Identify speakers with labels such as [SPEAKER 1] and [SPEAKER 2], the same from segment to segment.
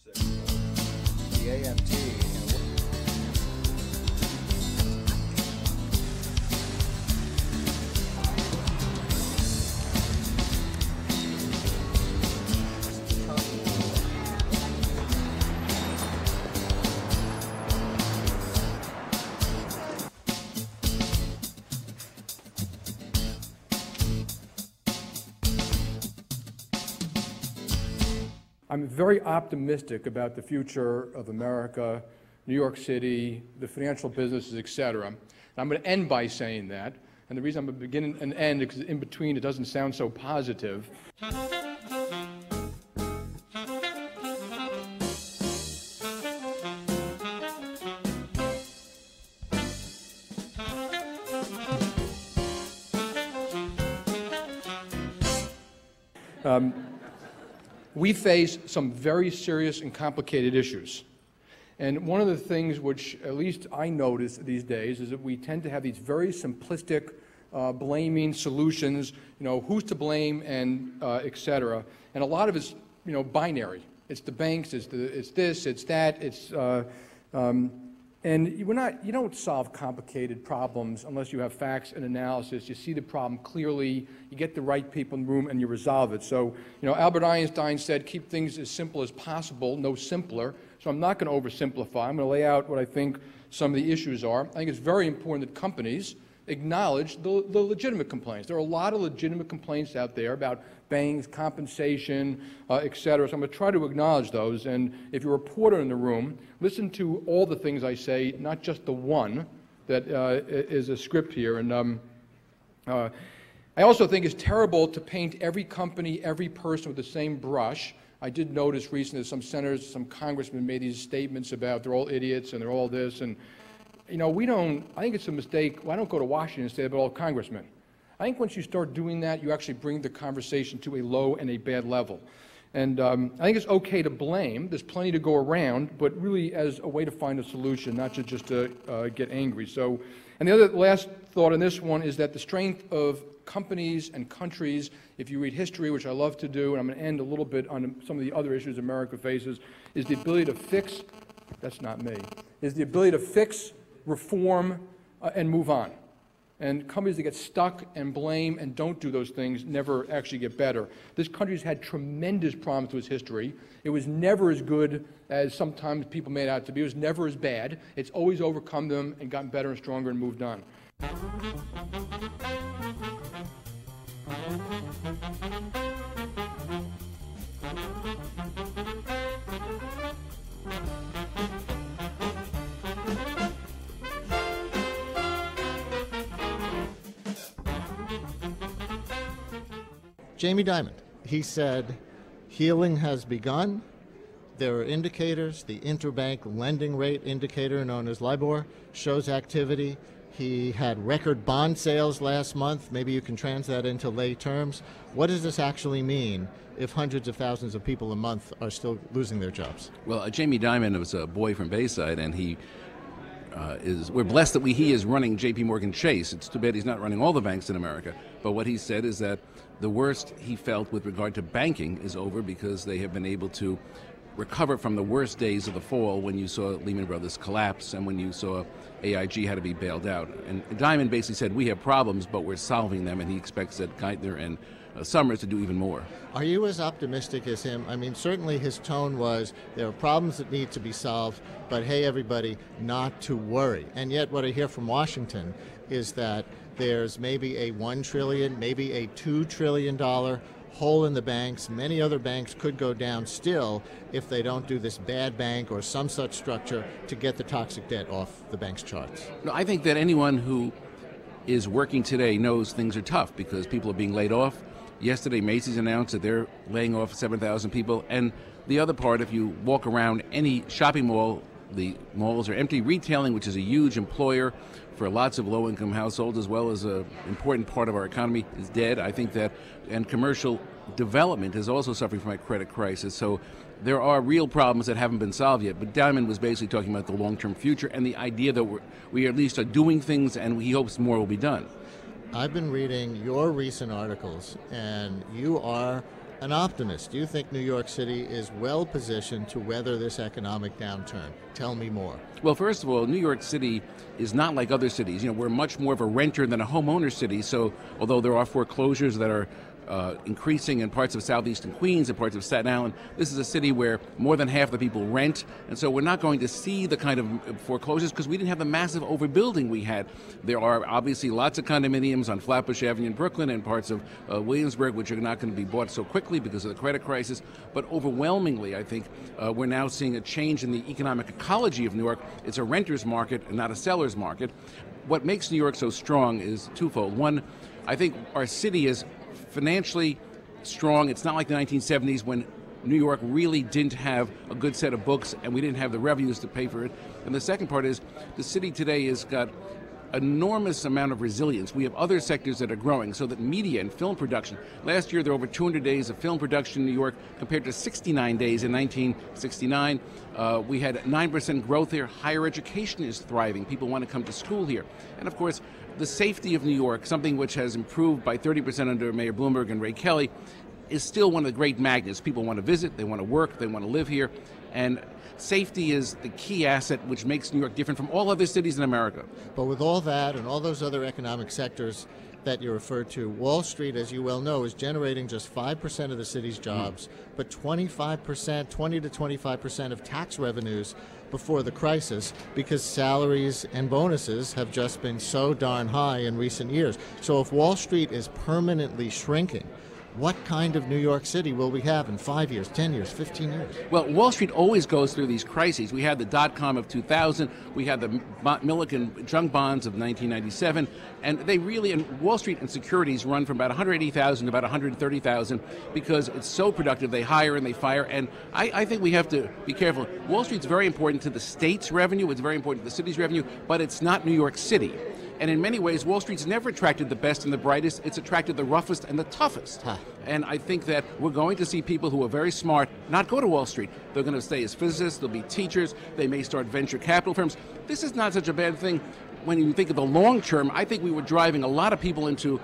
[SPEAKER 1] The AMT.
[SPEAKER 2] I'm very optimistic about the future of America, New York City, the financial businesses, et cetera. And I'm going to end by saying that. And the reason I'm going to begin and end is because in between it doesn't sound so positive. We face some very serious and complicated issues. And one of the things which at least I notice these days is that we tend to have these very simplistic blaming solutions, who's to blame and et cetera. And a lot of it's, binary. It's the banks, it's this, it's that, and you don't solve complicated problems unless you have facts and analysis. You see the problem clearly, you get the right people in the room, and you resolve it. So, Albert Einstein said, keep things as simple as possible, no simpler. So I'm not going to oversimplify. I'm going to lay out what I think some of the issues are. I think it's very important that companies acknowledge the legitimate complaints. There are a lot of legitimate complaints out there about banks, compensation, et cetera. So I'm going to try to acknowledge those. And if you're a reporter in the room, listen to all the things I say, not just the one that is a script here. And I also think it's terrible to paint every company, every person with the same brush. I did notice recently that some senators, some congressmen made these statements about they're all idiots and they're all this. And I think it's a mistake. Well, I don't go to Washington and say about all congressmen. I think once you start doing that, you actually bring the conversation to a low and a bad level. And I think it's okay to blame. There's plenty to go around, but really as a way to find a solution, not just to get angry. So, and the last thought on this one is that the strength of companies and countries, if you read history, which I love to do, and I'm going to end a little bit on some of the other issues America faces, is the ability to fix, that's not me, is the ability to fix, reform, and move on. And companies that get stuck and blame and don't do those things never actually get better. This country's had tremendous problems through its history. It was never as good as sometimes people made it out to be. It was never as bad. It's always overcome them and gotten better and stronger and moved on.
[SPEAKER 1] Jamie Dimon, he said, healing has begun. There are indicators. The interbank lending rate indicator, known as LIBOR, shows activity. He had record bond sales last month. Maybe you can translate that into lay terms. What does this actually mean if hundreds of thousands of people a month are still losing their jobs?
[SPEAKER 3] Well, Jamie Dimon was a boy from Bayside, and we're blessed that he is running J.P. Morgan Chase. It's too bad he's not running all the banks in America. But what he said is that the worst he felt with regard to banking is over because they have been able to recover from the worst days of the fall when you saw Lehman Brothers collapse and when you saw AIG had to be bailed out. And Dimon basically said, we have problems, but we're solving them, and he expects that Geithner and Summers to do even more.
[SPEAKER 1] Are you as optimistic as him? I mean, certainly his tone was, there are problems that need to be solved, but hey, everybody, not to worry. And yet what I hear from Washington is that there's maybe a $1 trillion, maybe a $2 trillion hole in the banks. Many other banks could go down still if they don't do this bad bank or some such structure to get the toxic debt off the bank's charts.
[SPEAKER 3] No, I think that anyone who is working today knows things are tough because people are being laid off. Yesterday, Macy's announced that they're laying off 7,000 people. And the other part, if you walk around any shopping mall, the malls are empty. Retailing, which is a huge employer for lots of low-income households, as well as an important part of our economy, is dead. I think that, and commercial development is also suffering from a credit crisis. So there are real problems that haven't been solved yet. But Dimon was basically talking about the long-term future and the idea that we at least are doing things, and he hopes more will be done.
[SPEAKER 1] I've been reading your recent articles, and you are an optimist. Do you think New York City is well positioned to weather this economic downturn? Tell me more.
[SPEAKER 3] Well, first of all, New York City is not like other cities. We're much more of a renter than a homeowner city. So although there are foreclosures that are increasing in parts of southeastern Queens and parts of Staten Island, this is a city where more than half the people rent, and so we're not going to see the kind of foreclosures because we didn't have the massive overbuilding we had. There are obviously lots of condominiums on Flatbush Avenue in Brooklyn and parts of Williamsburg which are not going to be bought so quickly because of the credit crisis, but overwhelmingly I think we're now seeing a change in the economic ecology of New York. It's a renter's market and not a seller's market. What makes New York so strong is twofold. One, I think our city is financially strong. It's not like the 1970s when New York really didn't have a good set of books and we didn't have the revenues to pay for it. And the second part is the city today has got enormous amount of resilience. We have other sectors that are growing, so that media and film production. Last year there were over 200 days of film production in New York compared to 69 days in 1969. We had 9% growth here. Higher education is thriving. People want to come to school here. And of course, the safety of New York, something which has improved by 30% under Mayor Bloomberg and Ray Kelly, is still one of the great magnets. People want to visit, they want to work, they want to live here, and safety is the key asset which makes New York different from all other cities in America.
[SPEAKER 1] But with all that and all those other economic sectors that you referred to, Wall Street, as you well know, is generating just 5% of the city's jobs, but 25%, 20 to 25% of tax revenues before the crisis, because salaries and bonuses have just been so darn high in recent years. So if Wall Street is permanently shrinking, what kind of New York City will we have in 5 years, 10 years, 15 years?
[SPEAKER 3] Well, Wall Street always goes through these crises. We had the dot-com of 2000, we had the Milliken junk bonds of 1997, and they really, and Wall Street and securities run from about 180,000 to about 130,000 because it's so productive. They hire and they fire, and I think we have to be careful. Wall Street's very important to the state's revenue, it's very important to the city's revenue, but it's not New York City. And in many ways, Wall Street's never attracted the best and the brightest. It's attracted the roughest and the toughest. And I think that we're going to see people who are very smart not go to Wall Street. They're going to stay as physicists, they'll be teachers, they may start venture capital firms. This is not such a bad thing. When you think of the long term, I think we were driving a lot of people into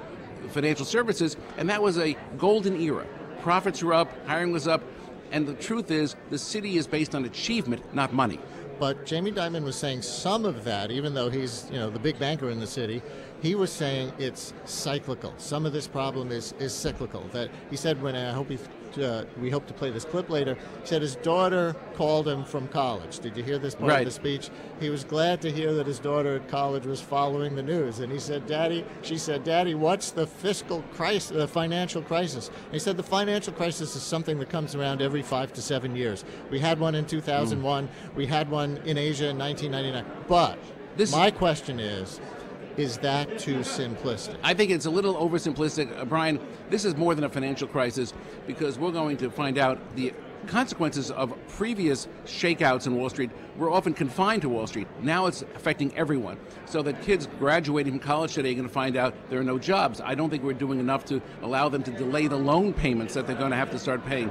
[SPEAKER 3] financial services, and that was a golden era. Profits were up, hiring was up, and the truth is the city is based on achievement, not money.
[SPEAKER 1] But Jamie Dimon was saying some of that, even though he's the big banker in the city, he was saying it's cyclical. Some of this problem is cyclical. That he said when we hope to play this clip later. He said his daughter called him from college. Did you hear this part of the speech? He was glad to hear that his daughter at college was following the news. And he said, she said, Daddy, what's the fiscal crisis, the financial crisis? And he said the financial crisis is something that comes around every 5 to 7 years. We had one in 2001. We had one in Asia in 1999. But my question is that too simplistic?
[SPEAKER 3] I think it's a little oversimplistic. Brian, this is more than a financial crisis because we're going to find out the consequences of previous shakeouts in Wall Street were often confined to Wall Street. Now it's affecting everyone. So that kids graduating from college today are going to find out there are no jobs. I don't think we're doing enough to allow them to delay the loan payments that they're going to have to start paying.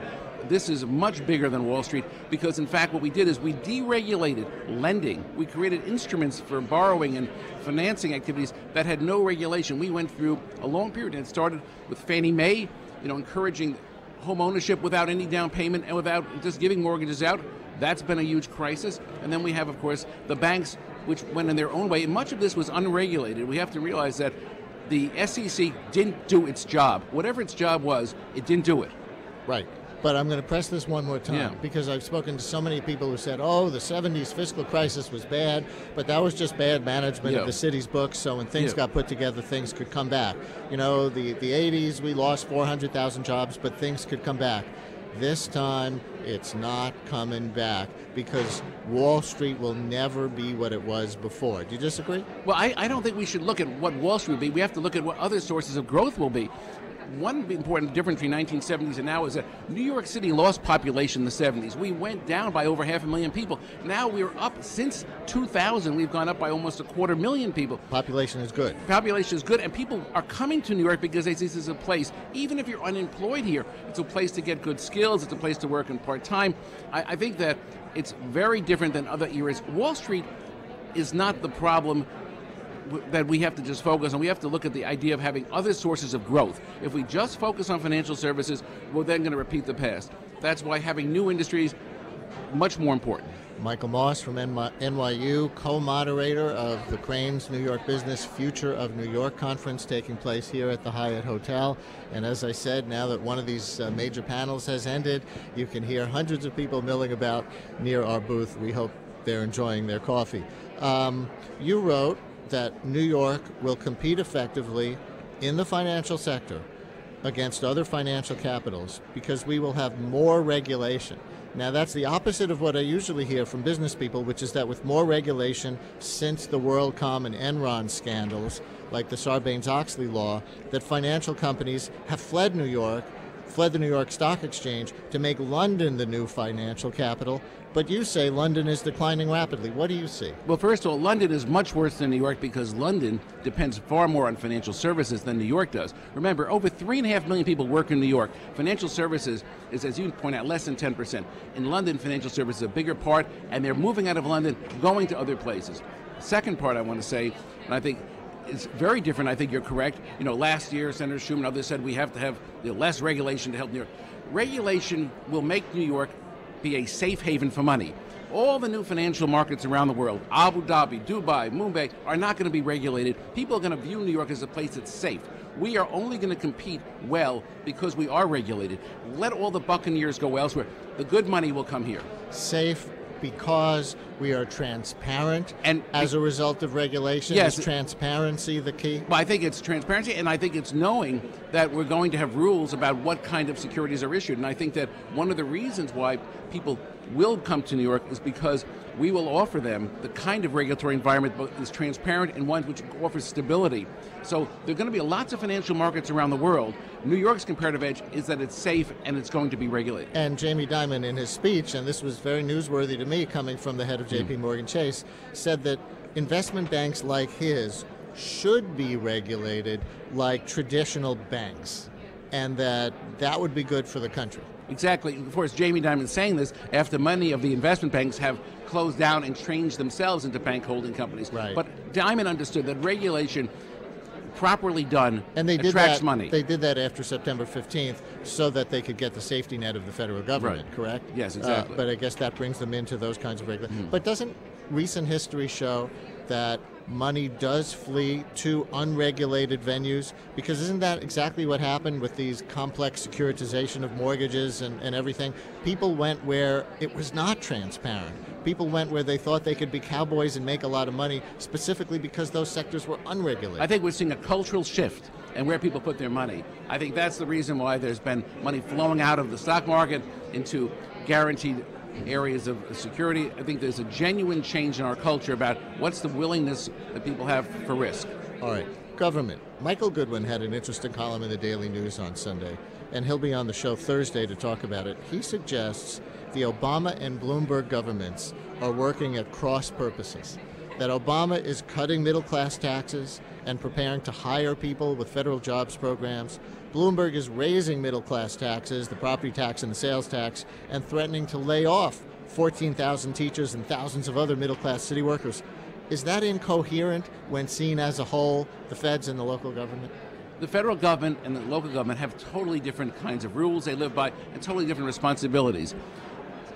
[SPEAKER 3] This is much bigger than Wall Street because, in fact, what we did is we deregulated lending. We created instruments for borrowing and financing activities that had no regulation. We went through a long period, and it started with Fannie Mae, encouraging home ownership without any down payment and without just giving mortgages out. That's been a huge crisis. And then we have, of course, the banks, which went in their own way. Much of this was unregulated. We have to realize that the SEC didn't do its job. Whatever its job was, it didn't do it.
[SPEAKER 1] Right. But I'm going to press this one more time because I've spoken to so many people who said, the 70s fiscal crisis was bad, but that was just bad management of the city's books, so when things got put together, things could come back. The 80s, we lost 400,000 jobs, but things could come back. This time, it's not coming back because Wall Street will never be what it was before. Do you disagree?
[SPEAKER 3] Well, I don't think we should look at what Wall Street will be. We have to look at what other sources of growth will be. One important difference between 1970s and now is that New York City lost population in the 70s. We went down by over 500,000 people. Now we're up since 2000. We've gone up by almost 250,000 people.
[SPEAKER 1] Population is good.
[SPEAKER 3] Population is good, and people are coming to New York because they see this is a place, even if you're unemployed here, it's a place to get good skills, it's a place to work in part-time. I think that it's very different than other eras. Wall Street is not the problem that we have to just focus on. We have to look at the idea of having other sources of growth. If we just focus on financial services, we're then going to repeat the past. That's why having new industries much more important.
[SPEAKER 1] Michael Moss from NYU, co-moderator of the Crain's New York Business Future of New York conference taking place here at the Hyatt Hotel. And as I said, now that one of these major panels has ended, you can hear hundreds of people milling about near our booth. We hope they're enjoying their coffee. You wrote that New York will compete effectively in the financial sector against other financial capitals because we will have more regulation. Now, that's the opposite of what I usually hear from business people, which is that with more regulation since the WorldCom and Enron scandals, like the Sarbanes-Oxley law, that financial companies have fled New York, fled the New York Stock Exchange to make London the new financial capital. But you say London is declining rapidly. What do you see?
[SPEAKER 3] Well, first of all, London is much worse than New York because London depends far more on financial services than New York does. Remember, over 3.5 million people work in New York. Financial services is, as you point out, less than 10%. In London, financial services is a bigger part, and they're moving out of London, going to other places. Second part I want to say, and I think it's very different. I think you're correct. You know, last year, Senator Schumer and others said we have to have less regulation to help New York. Regulation will make New York be a safe haven for money. All the new financial markets around the world, Abu Dhabi, Dubai, Mumbai, are not going to be regulated. People are going to view New York as a place that's safe. We are only going to compete well because we are regulated. Let all the buccaneers go elsewhere. The good money will come here.
[SPEAKER 1] Safe because we are transparent, and as a result of regulation.
[SPEAKER 3] Yes.
[SPEAKER 1] Is transparency the key?
[SPEAKER 3] Well, I think it's transparency, and I think it's knowing that we're going to have rules about what kind of securities are issued. And I think that one of the reasons why people will come to New York is because we will offer them the kind of regulatory environment that is transparent and one which offers stability. So there are going to be lots of financial markets around the world. New York's comparative edge is that it's safe and it's going to be regulated.
[SPEAKER 1] And Jamie Dimon, in his speech, and this was very newsworthy to me coming from the head of JP Morgan Chase, said that investment banks like his should be regulated like traditional banks, and that would be good for the country.
[SPEAKER 3] Exactly. Of course, Jamie Dimon saying this after many of the investment banks have closed down and changed themselves into bank holding companies.
[SPEAKER 1] Right.
[SPEAKER 3] But Dimon understood that regulation properly done
[SPEAKER 1] and they
[SPEAKER 3] attracts
[SPEAKER 1] did that,
[SPEAKER 3] money.
[SPEAKER 1] They did that after September 15th so that they could get the safety net of the federal government,
[SPEAKER 3] right.
[SPEAKER 1] Correct?
[SPEAKER 3] Yes, exactly.
[SPEAKER 1] But I guess that brings them into those kinds of regulations. But doesn't recent history show that money does flee to unregulated venues? Because isn't that exactly what happened with these complex securitization of mortgages and everything? People went where it was not transparent. People went where they thought they could be cowboys and make a lot of money, specifically because those sectors were unregulated.
[SPEAKER 3] I think we're seeing a cultural shift in where people put their money. I think that's the reason why there's been money flowing out of the stock market into guaranteed areas of security. I think there's a genuine change in our culture about what's the willingness that people have for risk.
[SPEAKER 1] All right, government. Michael Goodwin had an interesting column in the Daily News on Sunday, and he'll be on the show Thursday to talk about it. He suggests the Obama and Bloomberg governments are working at cross purposes, that Obama is cutting middle-class taxes and preparing to hire people with federal jobs programs. Bloomberg is raising middle-class taxes, the property tax and the sales tax, and threatening to lay off 14,000 teachers and thousands of other middle-class city workers. Is that incoherent when seen as a whole, the feds and the local government?
[SPEAKER 3] The federal government and the local government have totally different kinds of rules they live by and totally different responsibilities.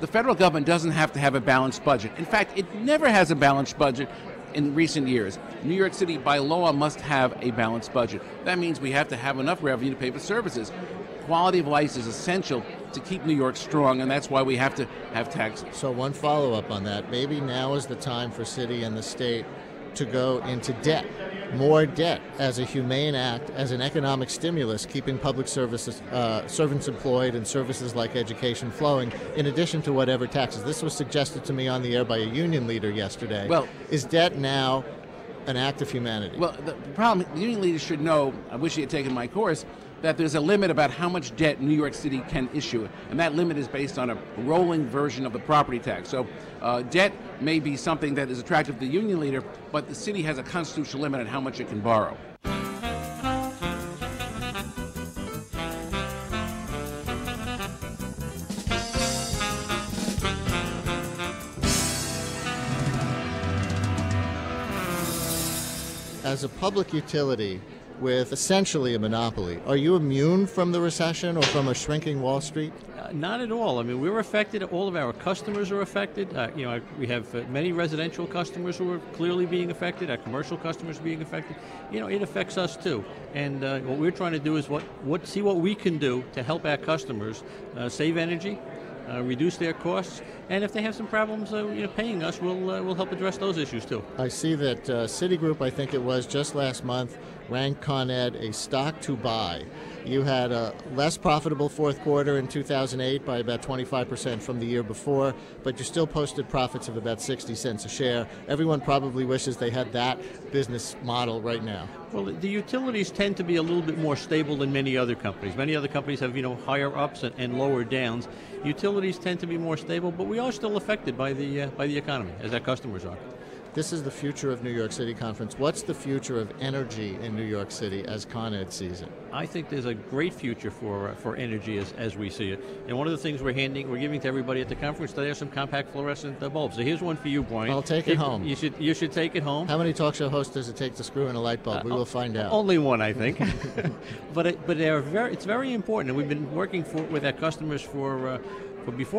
[SPEAKER 3] The federal government doesn't have to have a balanced budget. In fact, it never has a balanced budget in recent years. New York City, by law, must have a balanced budget. That means we have to have enough revenue to pay for services. Quality of life is essential to keep New York strong, and that's why we have to have taxes.
[SPEAKER 1] So one follow-up on that. Maybe now is the time for city and the state to go into debt, more debt, as a humane act, as an economic stimulus, keeping public services, servants employed and services like education flowing, in addition to whatever taxes. This was suggested to me on the air by a union leader yesterday.
[SPEAKER 3] Well,
[SPEAKER 1] is debt now an act of humanity?
[SPEAKER 3] Well, the problem, the union leaders should know, I wish he had taken my course, that there's a limit about how much debt New York City can issue. And that limit is based on a rolling version of the property tax. So debt may be something that is attractive to the union leader, but the city has a constitutional limit on how much it can borrow.
[SPEAKER 1] as a public utility with essentially a monopoly, are you immune from the recession or from a shrinking Wall Street?
[SPEAKER 4] Not at all. I mean, we're affected. All of our customers are affected. We have many residential customers who are clearly being affected. Our commercial customers are being affected. It affects us too. And what we're trying to do is see what we can do to help our customers save energy, reduce their costs, and if they have some problems paying us, we'll help address those issues too.
[SPEAKER 1] I see that Citigroup, I think it was just last month, ranked Con Ed a stock to buy. You had a less profitable fourth quarter in 2008 by about 25% from the year before, but you still posted profits of about 60 cents a share. Everyone probably wishes they had that business model right now.
[SPEAKER 4] Well, the utilities tend to be a little bit more stable than many other companies. Many other companies have, higher ups and lower downs. Utilities tend to be more stable, but we are still affected by the economy, as our customers are.
[SPEAKER 1] This is the Future of New York City conference. What's the future of energy in New York City as Con Ed sees it?
[SPEAKER 4] I think there's a great future for energy as we see it. And one of the things we're giving to everybody at the conference today are some compact fluorescent bulbs. So here's one for you, Brian.
[SPEAKER 1] I'll take it home.
[SPEAKER 4] You should take it home.
[SPEAKER 1] How many talk show hosts does it take to screw in a light bulb? We will find out.
[SPEAKER 4] Only one, I think. but it's very important, and we've been working with our customers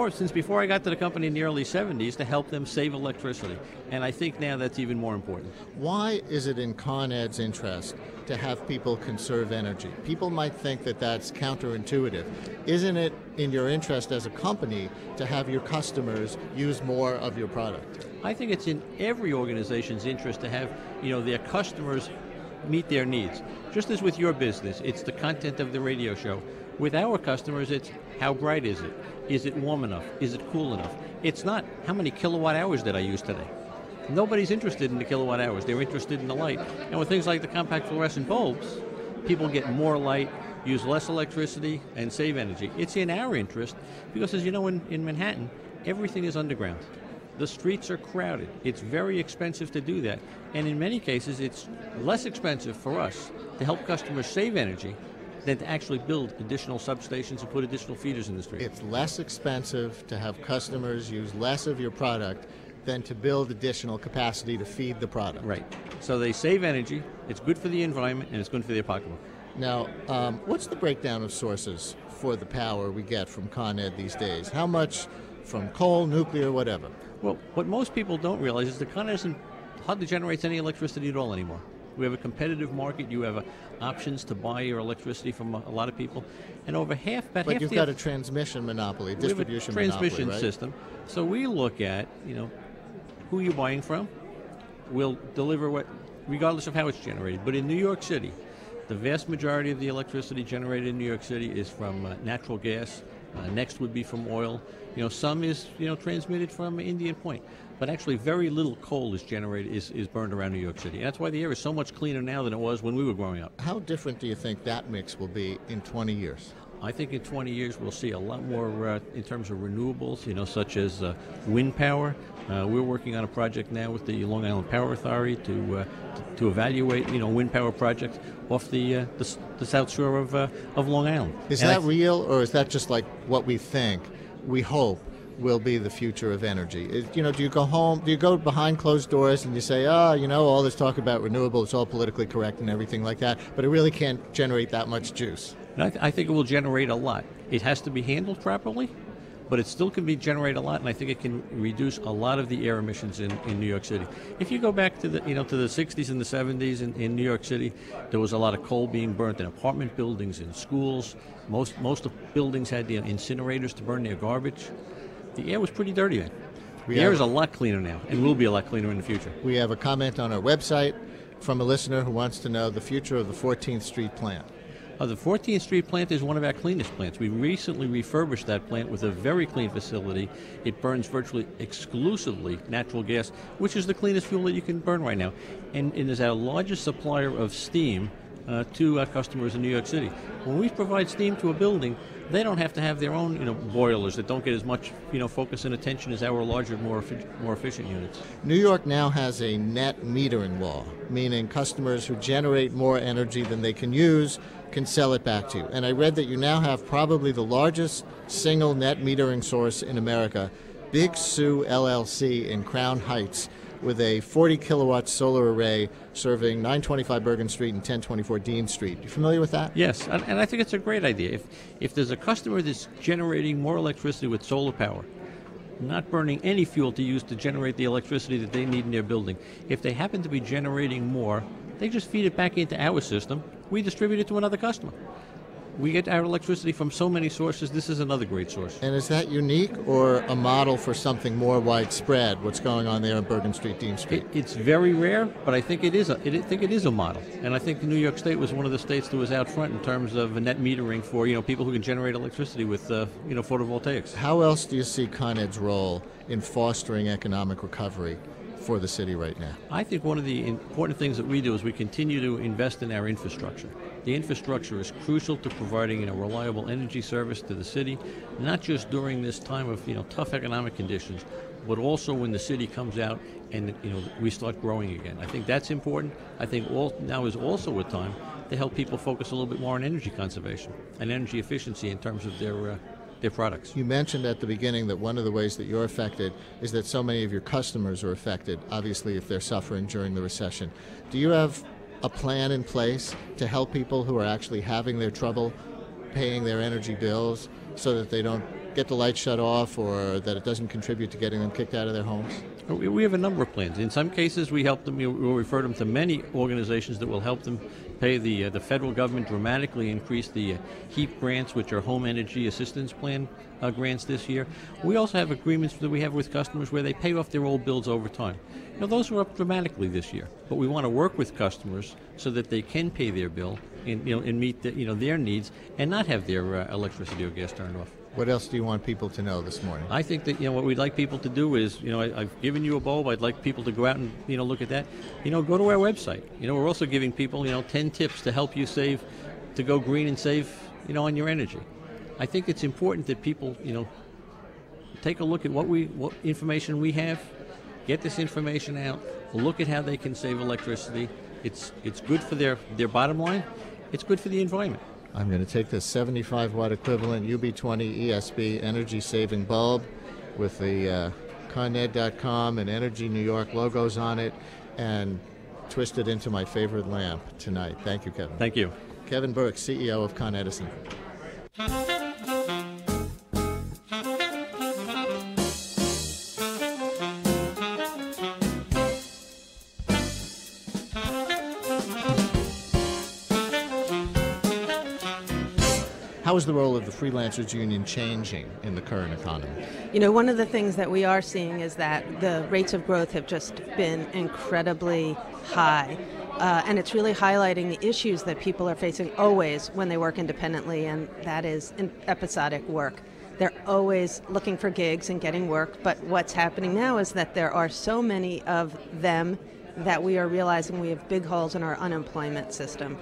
[SPEAKER 4] since before I got to the company in the early 70s to help them save electricity. And I think now that's even more important.
[SPEAKER 1] Why is it in Con Ed's interest to have people conserve energy? People might think that that's counterintuitive. Isn't it in your interest as a company to have your customers use more of your product?
[SPEAKER 4] I think it's in every organization's interest to have, their customers meet their needs. Just as with your business, it's the content of the radio show. With our customers, it's how bright is it? Is it warm enough? Is it cool enough? It's not how many kilowatt hours did I use today? Nobody's interested in the kilowatt hours. They're interested in the light. And with things like the compact fluorescent bulbs, people get more light, use less electricity, and save energy. It's in our interest because, as you know, in Manhattan, everything is underground. The streets are crowded. It's very expensive to do that. And in many cases, it's less expensive for us to help customers save energy than to actually build additional substations and put additional feeders in the street.
[SPEAKER 1] It's less expensive to have customers use less of your product than to build additional capacity to feed the product.
[SPEAKER 4] Right. So they save energy, it's good for the environment, and it's good for their pocketbook.
[SPEAKER 1] Now, what's the breakdown of sources for the power we get from Con Ed these days? How much from coal, nuclear, whatever?
[SPEAKER 4] Well, what most people don't realize is that Con Ed hardly generates any electricity at all anymore. We have a competitive market. You have options to buy your electricity from a lot of people, and over half.
[SPEAKER 1] But you've got a transmission monopoly, distribution monopoly, right?
[SPEAKER 4] Transmission system. So we look at who you're buying from. We'll deliver regardless of how it's generated. But in New York City, the vast majority of the electricity generated in New York City is from natural gas. Next would be from oil. Some is transmitted from Indian Point. But actually very little coal is generated, is burned around New York City. And that's why the air is so much cleaner now than it was when we were growing up.
[SPEAKER 1] How different do you think that mix will be in 20 years?
[SPEAKER 4] I think in 20 years we'll see a lot more in terms of renewables, such as wind power. We're working on a project now with the Long Island Power Authority to evaluate, wind power projects off the south shore of Long Island.
[SPEAKER 1] Is that real, or is that just like what we think, we hope, will be the future of energy? Do you go home, do you go behind closed doors and you say, all this talk about renewable, it's all politically correct and everything like that, but it really can't generate that much juice?
[SPEAKER 4] And I think it will generate a lot. It has to be handled properly, but it still can generate a lot, and I think it can reduce a lot of the air emissions in New York City. If you go back to the 60s and the 70s in New York City, there was a lot of coal being burnt in apartment buildings, in schools. Most of the buildings had incinerators to burn their garbage. The air was pretty dirty then. The air is a lot cleaner now, and will be a lot cleaner in the future.
[SPEAKER 1] We have a comment on our website from a listener who wants to know the future of the 14th Street plant.
[SPEAKER 4] The 14th Street plant is one of our cleanest plants. We recently refurbished that plant with a very clean facility. It burns virtually exclusively natural gas, which is the cleanest fuel that you can burn right now. And it is our largest supplier of steam to our customers in New York City. When we provide steam to a building, they don't have to have their own boilers that don't get as much focus and attention as our larger, more efficient units.
[SPEAKER 1] New York now has a net metering law, meaning customers who generate more energy than they can use can sell it back to you. And I read that you now have probably the largest single net metering source in America, Big Sue LLC in Crown Heights. with a 40 kilowatt solar array serving 925 Bergen Street and 1024 Dean Street. You familiar with that?
[SPEAKER 4] Yes, and I think it's a great idea. If there's a customer that's generating more electricity with solar power, not burning any fuel to use to generate the electricity that they need in their building, if they happen to be generating more, they just feed it back into our system. We distribute it to another customer. We get our electricity from so many sources. This is another great source.
[SPEAKER 1] And is that unique or a model for something more widespread, what's going on there on Bergen Street, Dean Street?
[SPEAKER 4] It's very rare, but I think it is a model. And I think New York State was one of the states that was out front in terms of net metering for people who can generate electricity with photovoltaics.
[SPEAKER 1] How else do you see Con Ed's role in fostering economic recovery for the city right now?
[SPEAKER 4] I think one of the important things that we do is we continue to invest in our infrastructure. The infrastructure is crucial to providing a reliable energy service to the city, not just during this time of tough economic conditions, but also when the city comes out and we start growing again. I think that's important. I think now is also a time to help people focus a little bit more on energy conservation and energy efficiency in terms of their products.
[SPEAKER 1] You mentioned at the beginning that one of the ways that you're affected is that so many of your customers are affected, obviously if they're suffering during the recession. Do you have a plan in place to help people who are actually having their trouble paying their energy bills so that they don't get the lights shut off or that it doesn't contribute to getting them kicked out of their homes?
[SPEAKER 4] We have a number of plans. In some cases, we help them. We'll refer them to many organizations that will help them pay. The federal government dramatically increased the HEAP grants, which are Home Energy Assistance Plan grants this year. We also have agreements that we have with customers where they pay off their old bills over time. Those were up dramatically this year, but we want to work with customers so that they can pay their bill and meet their needs and not have their electricity or gas turned off.
[SPEAKER 1] What else do you want people to know this morning?
[SPEAKER 4] I think that what we'd like people to do is, I've given you a bulb. I'd like people to go out and look at that. Go to our website. We're also giving people 10 tips to help you save, to go green and save on your energy. I think it's important that people take a look at what information we have, get this information out, look at how they can save electricity. It's good for their bottom line. It's good for the environment.
[SPEAKER 1] I'm going to take this 75 watt equivalent UB20 ESB energy saving bulb with the ConEd.com and Energy New York logos on it and twist it into my favorite lamp tonight. Thank you, Kevin.
[SPEAKER 4] Thank you.
[SPEAKER 1] Kevin Burke, CEO of Con Edison. How is the role of the Freelancers Union changing in the current economy?
[SPEAKER 5] One of the things that we are seeing is that the rates of growth have just been incredibly high. And it's really highlighting the issues that people are facing always when they work independently, and that is episodic work. They're always looking for gigs and getting work, but what's happening now is that there are so many of them that we are realizing we have big holes in our unemployment system.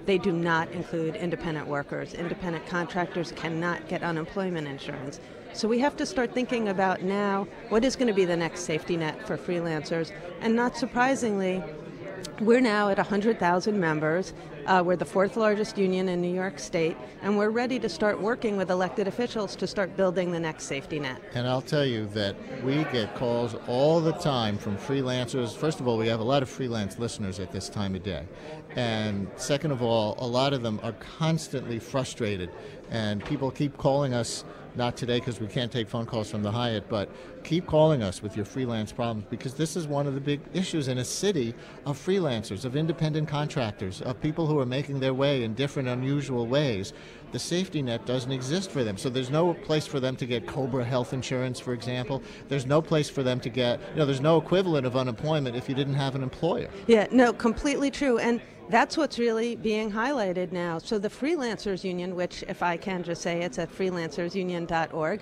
[SPEAKER 5] They do not include independent workers. Independent contractors cannot get unemployment insurance. So we have to start thinking about now what is going to be the next safety net for freelancers. And not surprisingly, we're now at 100,000 members. We're the fourth largest union in New York State, and we're ready to start working with elected officials to start building the next safety net.
[SPEAKER 1] And I'll tell you that we get calls all the time from freelancers. First of all, we have a lot of freelance listeners at this time of day. And second of all, a lot of them are constantly frustrated, and people keep calling us. Not today because we can't take phone calls from the Hyatt, but keep calling us with your freelance problems, because this is one of the big issues in a city of freelancers, of independent contractors, of people who are making their way in different unusual ways. The safety net doesn't exist for them. So there's no place for them to get COBRA health insurance, for example. There's no place for them to get, there's no equivalent of unemployment if you didn't have an employer.
[SPEAKER 5] Yeah, no, completely true. And that's what's really being highlighted now. So the Freelancers Union, which, if I can just say, it's at freelancersunion.org,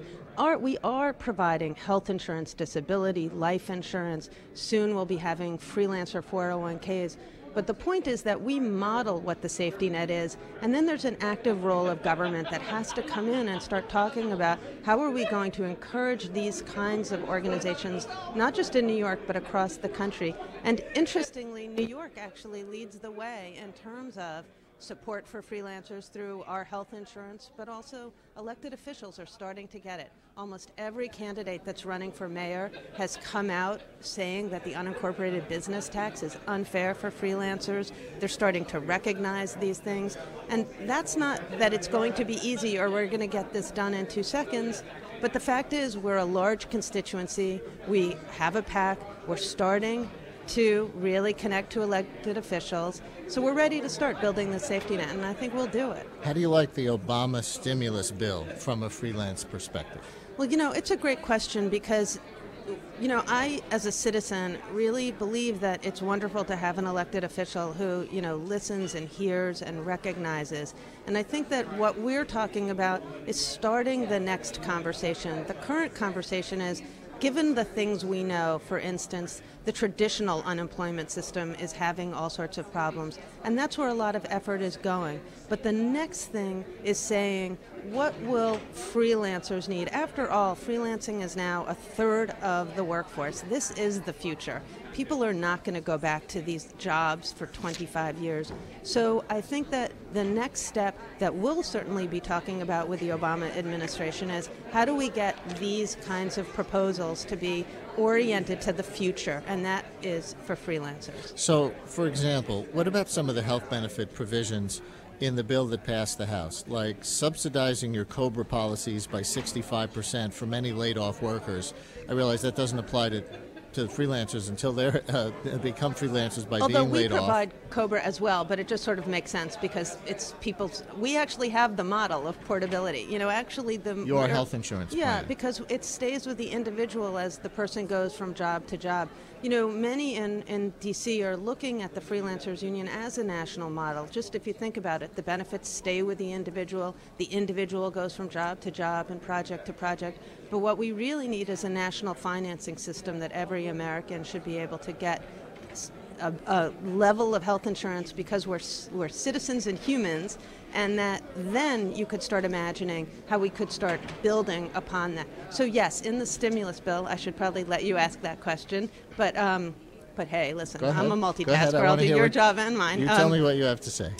[SPEAKER 5] we are providing health insurance, disability, life insurance. Soon we'll be having freelancer 401ks. But the point is that we model what the safety net is, and then there's an active role of government that has to come in and start talking about how are we going to encourage these kinds of organizations, not just in New York, but across the country. And interestingly, New York actually leads the way in terms of support for freelancers through our health insurance, but also elected officials are starting to get it. Almost every candidate that's running for mayor has come out saying that the unincorporated business tax is unfair for freelancers. They're starting to recognize these things. And that's not that it's going to be easy or we're going to get this done in 2 seconds. But the fact is, we're a large constituency. We have a PAC. We're starting to really connect to elected officials. So we're ready to start building the safety net, and I think we'll do it.
[SPEAKER 1] How do you like the Obama stimulus bill from a freelance perspective?
[SPEAKER 5] Well, it's a great question because, I, as a citizen, really believe that it's wonderful to have an elected official who, listens and hears and recognizes. And I think that what we're talking about is starting the next conversation. The current conversation is, given the things we know, for instance, the traditional unemployment system is having all sorts of problems, and that's where a lot of effort is going. But the next thing is saying, what will freelancers need? After all, freelancing is now a third of the workforce. This is the future. People are not going to go back to these jobs for 25 years. So I think that the next step that we'll certainly be talking about with the Obama administration is, how do we get these kinds of proposals to be oriented to the future, and that is for freelancers.
[SPEAKER 1] So, for example, what about some of the health benefit provisions in the bill that passed the House, like subsidizing your COBRA policies by 65% for many laid-off workers? I realize that doesn't apply to freelancers until they become freelancers by
[SPEAKER 5] Although
[SPEAKER 1] being laid off.
[SPEAKER 5] Although we provide COBRA as well, but it just sort of makes sense because it's people's. We actually have the model of portability. Actually
[SPEAKER 1] your health insurance plan.
[SPEAKER 5] Because it stays with the individual as the person goes from job to job. Many in D.C. are looking at the Freelancers Union as a national model. Just if you think about it, the benefits stay with the individual goes from job to job and project to project. But what we really need is a national financing system that every American should be able to get a level of health insurance because we're citizens and humans, and that then you could start imagining how we could start building upon that. So yes, in the stimulus bill, I should probably let you ask that question, but hey, listen, I'm a multitasker. I'll do your job and mine.
[SPEAKER 1] You tell me what you have to say.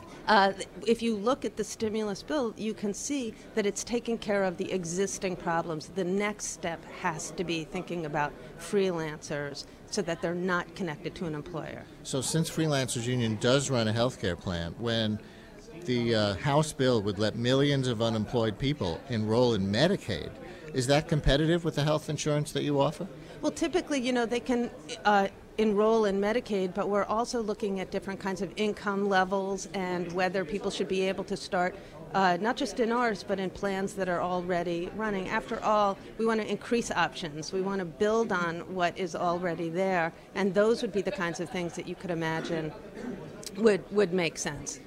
[SPEAKER 5] If you look at the stimulus bill, you can see that it's taking care of the existing problems. The next step has to be thinking about freelancers so that they're not connected to an employer.
[SPEAKER 1] So since Freelancers Union does run a health care plan, when the House bill would let millions of unemployed people enroll in Medicaid, is that competitive with the health insurance that you offer?
[SPEAKER 5] Well, typically, they can enroll in Medicaid, but we're also looking at different kinds of income levels and whether people should be able to start not just in ours, but in plans that are already running. After all, we want to increase options. We want to build on what is already there, and those would be the kinds of things that you could imagine would make sense.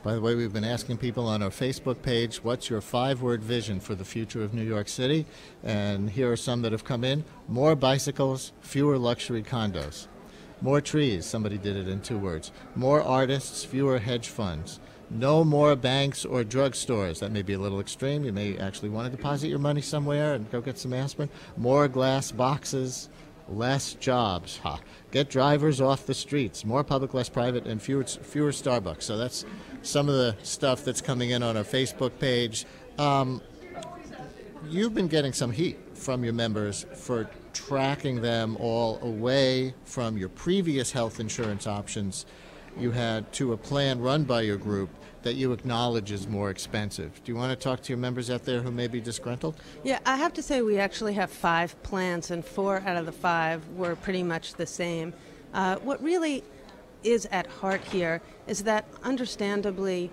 [SPEAKER 1] By the way, we've been asking people on our Facebook page, what's your 5-word vision for the future of New York City? And here are some that have come in. More bicycles, fewer luxury condos. More trees, somebody did it in 2 words. More artists, fewer hedge funds. No more banks or drugstores. That may be a little extreme. You may actually want to deposit your money somewhere and go get some aspirin. More glass boxes. Less jobs. Get drivers off the streets. More public, less private, and fewer Starbucks. So that's some of the stuff that's coming in on our Facebook page. You've been getting some heat from your members for tracking them all away from your previous health insurance options you had to a plan run by your group that you acknowledge is more expensive. Do you want to talk to your members out there who may be disgruntled?
[SPEAKER 5] Yeah, I have to say we actually have 5 plans, and 4 out of the 5 were pretty much the same. What really is at heart here is that, understandably,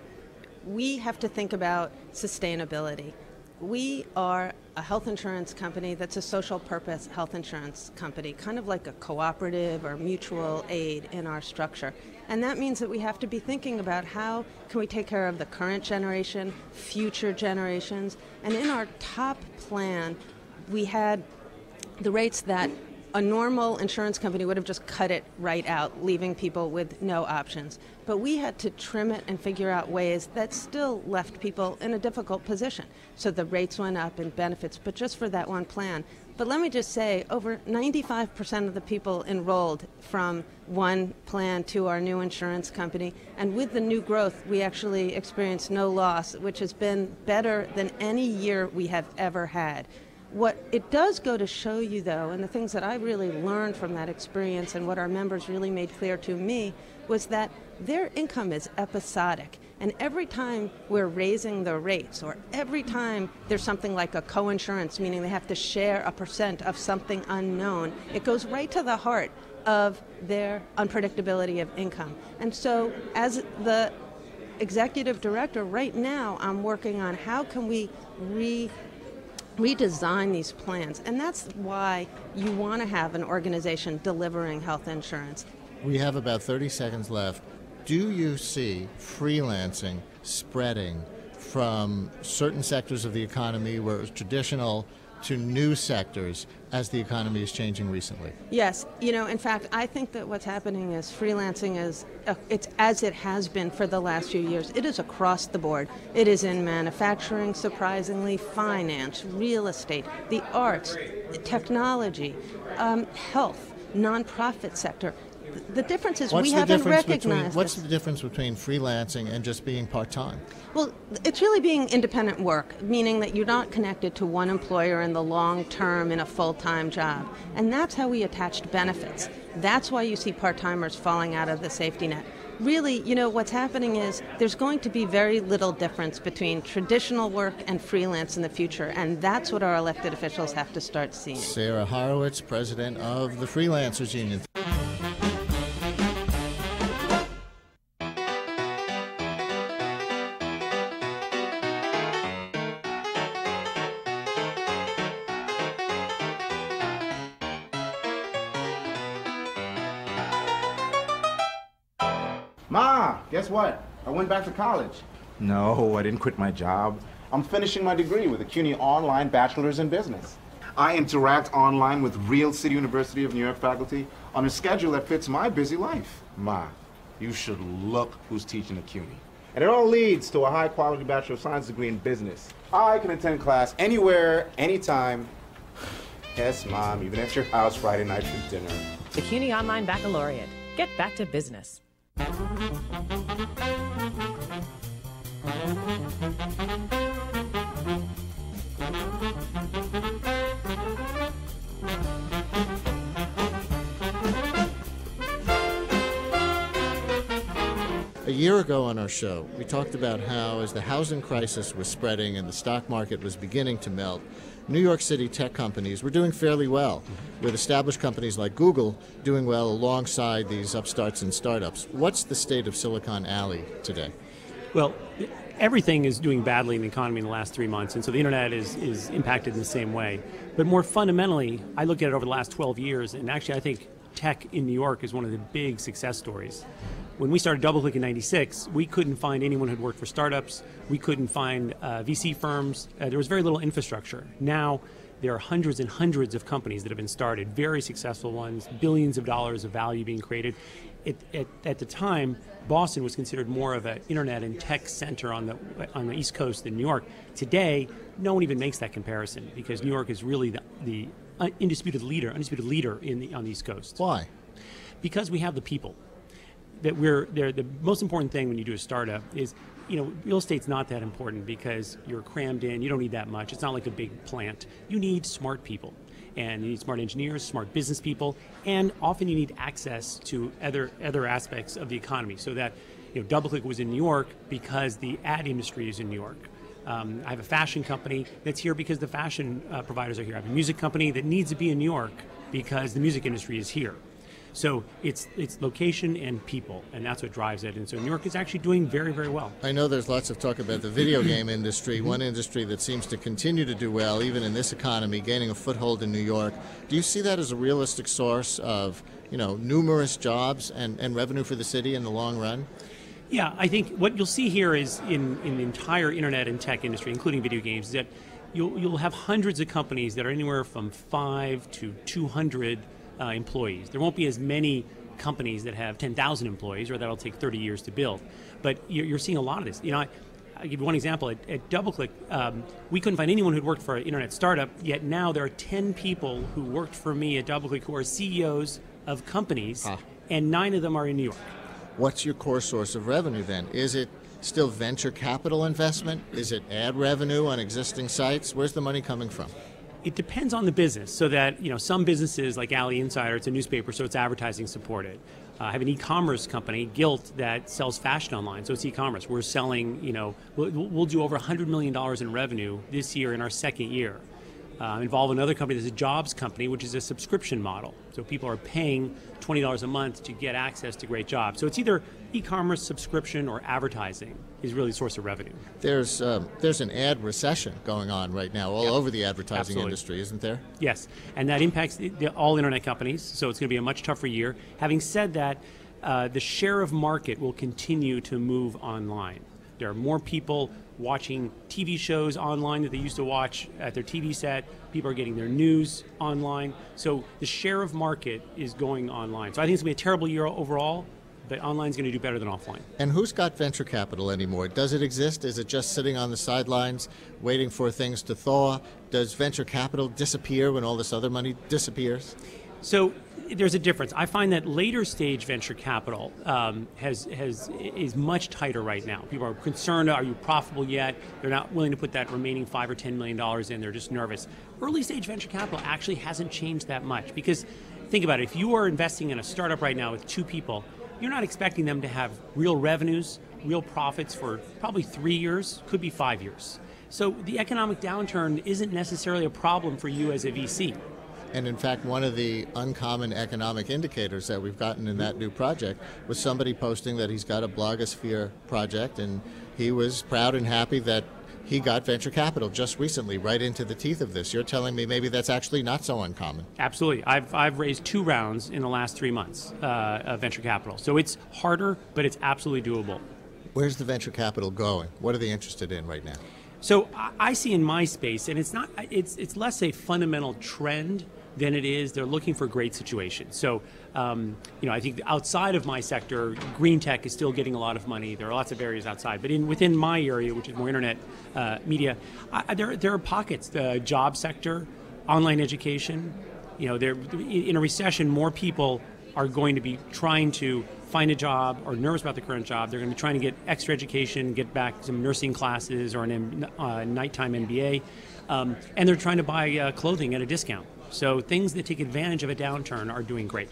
[SPEAKER 5] we have to think about sustainability. We are a health insurance company that's a social purpose health insurance company, kind of like a cooperative or mutual aid in our structure. And that means that we have to be thinking about how can we take care of the current generation, future generations. And in our top plan, we had the rates that a normal insurance company would have just cut it right out, leaving people with no options. But we had to trim it and figure out ways that still left people in a difficult position. So the rates went up in benefits, but just for that one plan. But let me just say, over 95% of the people enrolled from one plan to our new insurance company. And with the new growth, we actually experienced no loss, which has been better than any year we have ever had. What it does go to show you, though, and the things that I really learned from that experience and what our members really made clear to me, was that their income is episodic. And every time we're raising the rates, or every time there's something like a co-insurance, meaning they have to share a % of something unknown, it goes right to the heart of their unpredictability of income. And so as the executive director right now, I'm working on how can we redesign these plans. And that's why you want to have an organization delivering health insurance.
[SPEAKER 1] We have about 30 seconds left. Do you see freelancing spreading from certain sectors of the economy where it was traditional to new sectors as the economy is changing recently?
[SPEAKER 5] Yes. In fact, I think that what's happening is freelancing is, it's as it has been for the last few years. It is across the board. It is in manufacturing, surprisingly, finance, real estate, the arts, technology, health, nonprofit sector. The difference is we haven't recognized.
[SPEAKER 1] What's the difference between freelancing and just being part-time?
[SPEAKER 5] Well, it's really being independent work, meaning that you're not connected to one employer in the long term in a full-time job. And that's how we attached benefits. That's why you see part-timers falling out of the safety net. Really, what's happening is there's going to be very little difference between traditional work and freelance in the future, and that's what our elected officials have to start seeing.
[SPEAKER 1] Sarah Horowitz, president of the Freelancers Union.
[SPEAKER 6] Ma, guess what? I went back to college. No, I didn't quit my job. I'm finishing my degree with a CUNY Online Bachelor's in Business. I interact online with real City University of New York faculty on a schedule that fits my busy life. Ma, you should look who's teaching at CUNY. And it all leads to a high-quality Bachelor of Science degree in business. I can attend class anywhere, anytime. Yes, Mom, even at your house Friday night for dinner.
[SPEAKER 7] The CUNY Online Baccalaureate. Get back to business.
[SPEAKER 1] A year ago on our show, we talked about how as the housing crisis was spreading and the stock market was beginning to melt, New York City tech companies were doing fairly well, with established companies like Google doing well alongside these upstarts and startups. What's the state of Silicon Alley today?
[SPEAKER 8] Well, everything is doing badly in the economy in the last 3 months, and so the internet is impacted in the same way. But more fundamentally, I look at it over the last 12 years, and actually I think tech in New York is one of the big success stories. When we started DoubleClick in '96, we couldn't find anyone who'd worked for startups. We couldn't find VC firms. There was very little infrastructure. Now, there are hundreds and hundreds of companies that have been started, very successful ones, billions of dollars of value being created. At the time, Boston was considered more of an internet and tech center on the East Coast than New York. Today, no one even makes that comparison because New York is really the undisputed leader on the East Coast.
[SPEAKER 1] Why?
[SPEAKER 8] Because we have the people. The most important thing when you do a startup is, real estate's not that important because you're crammed in, you don't need that much. It's not like a big plant. You need smart people, and you need smart engineers, smart business people, and often you need access to other aspects of the economy so that, DoubleClick was in New York because the ad industry is in New York. I have a fashion company that's here because the fashion providers are here. I have a music company that needs to be in New York because the music industry is here. So it's location and people, and that's what drives it. And so New York is actually doing very, very well.
[SPEAKER 1] I know there's lots of talk about the video game industry, one industry that seems to continue to do well, even in this economy, gaining a foothold in New York. Do you see that as a realistic source of, numerous jobs and revenue for the city in the long run?
[SPEAKER 8] Yeah, I think what you'll see here is in the entire internet and tech industry, including video games, is that you'll have hundreds of companies that are anywhere from 5 to 200 employees. There won't be as many companies that have 10,000 employees, or that'll take 30 years to build. But you're seeing a lot of this. I'll give you one example. At DoubleClick, we couldn't find anyone who'd worked for an internet startup, yet now there are 10 people who worked for me at DoubleClick who are CEOs of companies, and 9 of them are in New York.
[SPEAKER 1] What's your core source of revenue then? Is it still venture capital investment? Is it ad revenue on existing sites? Where's the money coming from?
[SPEAKER 8] It depends on the business, so that some businesses like Alley Insider, it's a newspaper, so it's advertising supported. I have an e-commerce company, Gilt, that sells fashion online, so it's e-commerce. We're selling, we'll do over $100 million in revenue this year in our second year. Involve another company that's a jobs company, which is a subscription model. So people are paying $20 a month to get access to great jobs. So it's either e-commerce, subscription, or advertising is really the source of revenue.
[SPEAKER 1] There's an ad recession going on right now all over the advertising industry, isn't there?
[SPEAKER 8] Yes, and that impacts all internet companies, so it's going to be a much tougher year. Having said that, the share of market will continue to move online. There are more people watching TV shows online that they used to watch at their TV set. People are getting their news online. So the share of market is going online. So I think it's going to be a terrible year overall, but online is going to do better than offline.
[SPEAKER 1] And who's got venture capital anymore? Does it exist? Is it just sitting on the sidelines waiting for things to thaw? Does venture capital disappear when all this other money disappears?
[SPEAKER 8] So there's a difference. I find that later stage venture capital is much tighter right now. People are concerned, are you profitable yet? They're not willing to put that remaining $5 or $10 million in. They're just nervous. Early stage venture capital actually hasn't changed that much, because think about it. If you are investing in a startup right now with 2 people, you're not expecting them to have real revenues, real profits for probably 3 years, could be 5 years. So the economic downturn isn't necessarily a problem for you as a VC.
[SPEAKER 1] And in fact, one of the uncommon economic indicators that we've gotten in that new project was somebody posting that he's got a blogosphere project, and he was proud and happy that he got venture capital just recently, right into the teeth of this. You're telling me maybe that's actually not so uncommon.
[SPEAKER 8] Absolutely. I've raised 2 rounds in the last 3 months of venture capital. So it's harder, but it's absolutely doable.
[SPEAKER 1] Where's the venture capital going? What are they interested in right now?
[SPEAKER 8] So I see in my space, and it's less a fundamental trend than it is they're looking for great situations. So, I think outside of my sector, green tech is still getting a lot of money. There are lots of areas outside, but within my area, which is more internet media, there are pockets. The job sector, online education. In a recession, more people are going to be trying to find a job or nervous about the current job. They're going to be trying to get extra education, get back some nursing classes or a nighttime MBA, and they're trying to buy clothing at a discount. So things that take advantage of a downturn are doing great.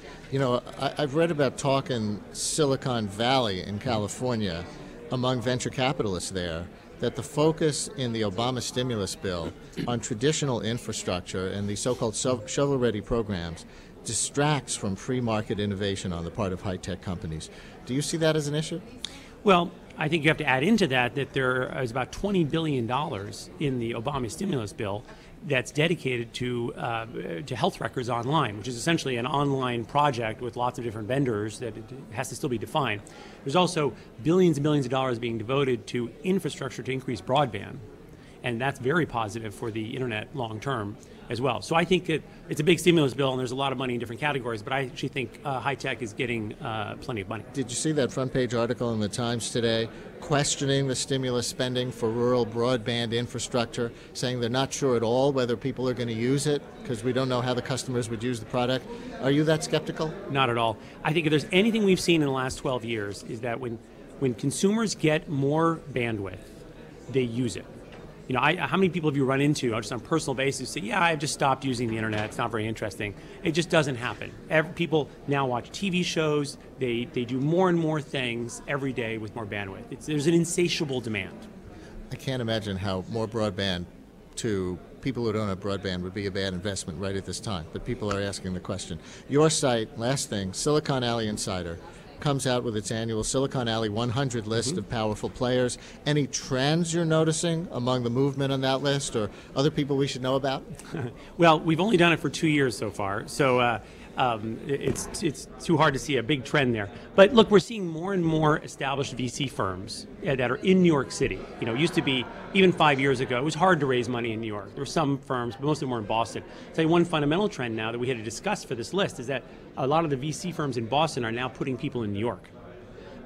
[SPEAKER 1] I've read about talk in Silicon Valley in California among venture capitalists there that the focus in the Obama stimulus bill on traditional infrastructure and the so-called shovel-ready programs distracts from free market innovation on the part of high-tech companies. Do you see that as an issue?
[SPEAKER 8] Well, I think you have to add into that there is about $20 billion in the Obama stimulus bill that's dedicated to health records online, which is essentially an online project with lots of different vendors that it has to still be defined. There's also billions and billions of dollars being devoted to infrastructure to increase broadband, and that's very positive for the internet long term as well. So I think it's a big stimulus bill, and there's a lot of money in different categories, but I actually think high tech is getting plenty of money.
[SPEAKER 1] Did you see that front page article in the Times today questioning the stimulus spending for rural broadband infrastructure, saying they're not sure at all whether people are going to use it because we don't know how the customers would use the product? Are you that skeptical?
[SPEAKER 8] Not at all. I think if there's anything we've seen in the last 12 years is that when consumers get more bandwidth, they use it. How many people have you run into just on a personal basis say, yeah, I've just stopped using the internet, it's not very interesting. It just doesn't happen. People now watch TV shows, they do more and more things every day with more bandwidth. There's an insatiable demand.
[SPEAKER 1] I can't imagine how more broadband to people who don't have broadband would be a bad investment right at this time, but people are asking the question. Your site, last thing, Silicon Alley Insider, comes out with its annual Silicon Alley 100 list of powerful players. Any trends you're noticing among the movement on that list or other people we should know about?
[SPEAKER 8] Well, we've only done it for 2 years so far, so It's too hard to see a big trend there. But look, we're seeing more and more established VC firms that are in New York City. You know, it used to be, even 5 years ago, it was hard to raise money in New York. There were some firms, but most of them were in Boston. I'll tell you one fundamental trend now that we had to discuss for this list is that a lot of the VC firms in Boston are now putting people in New York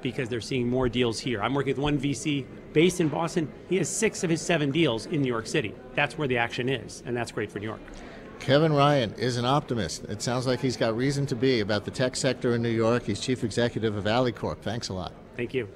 [SPEAKER 8] because they're seeing more deals here. I'm working with one VC based in Boston. He has 6 of his 7 deals in New York City. That's where the action is, and that's great for New York.
[SPEAKER 1] Kevin Ryan is an optimist. It sounds like he's got reason to be about the tech sector in New York. He's chief executive of AliCorp. Thanks a lot.
[SPEAKER 8] Thank you.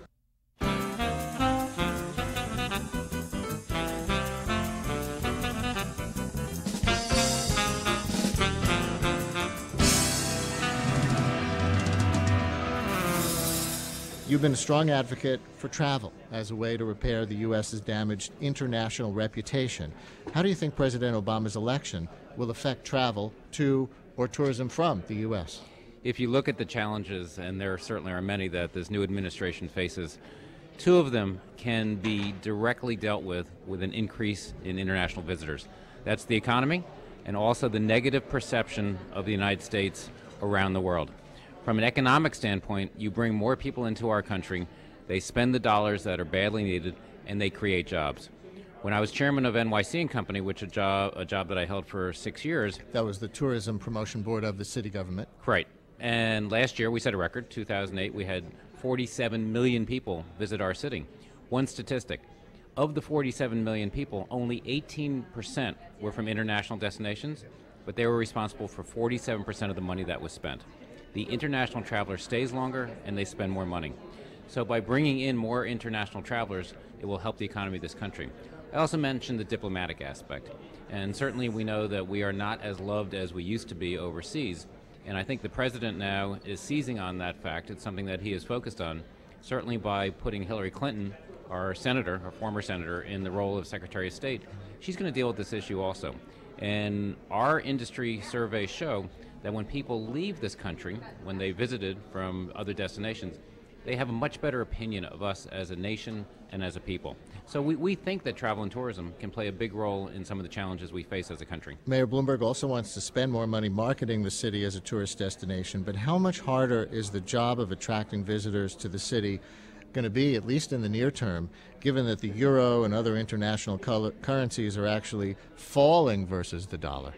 [SPEAKER 1] You've been a strong advocate for travel as a way to repair the U.S.'s damaged international reputation. How do you think President Obama's election will affect travel to or tourism from the U.S.?
[SPEAKER 9] If you look at the challenges, and there certainly are many that this new administration faces, 2 of them can be directly dealt with an increase in international visitors. That's the economy and also the negative perception of the United States around the world. From an economic standpoint, you bring more people into our country, they spend the dollars that are badly needed, and they create jobs. When I was chairman of WNYC and Company, which a job that I held for 6 years.
[SPEAKER 1] That was the Tourism Promotion Board of the city government.
[SPEAKER 9] Right. And last year we set a record, 2008, we had 47 million people visit our city. One statistic, of the 47 million people, only 18% were from international destinations, but they were responsible for 47% of the money that was spent. The international traveler stays longer and they spend more money. So by bringing in more international travelers, it will help the economy of this country. I also mentioned the diplomatic aspect. And certainly we know that we are not as loved as we used to be overseas. And I think the president now is seizing on that fact. It's something that he is focused on, certainly by putting Hillary Clinton, our senator, our former senator, in the role of Secretary of State. She's going to deal with this issue also. And our industry surveys show that when people leave this country, when they visited from other destinations, they have a much better opinion of us as a nation and as a people. So we think that travel and tourism can play a big role in some of the challenges we face as a country.
[SPEAKER 1] Mayor Bloomberg also wants to spend more money marketing the city as a tourist destination, but how much harder is the job of attracting visitors to the city going to be, at least in the near term, given that the euro and other international currencies are actually falling versus the dollar?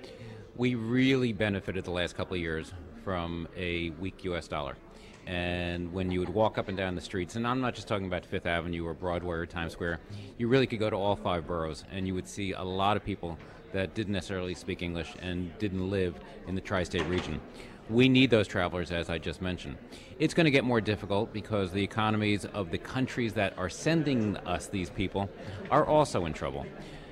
[SPEAKER 9] We really benefited the last couple of years from a weak U.S. dollar. And when you would walk up and down the streets, and I'm not just talking about Fifth Avenue or Broadway or Times Square, you really could go to all 5 boroughs and you would see a lot of people that didn't necessarily speak English and didn't live in the tri-state region. We need those travelers, as I just mentioned. It's going to get more difficult because the economies of the countries that are sending us these people are also in trouble.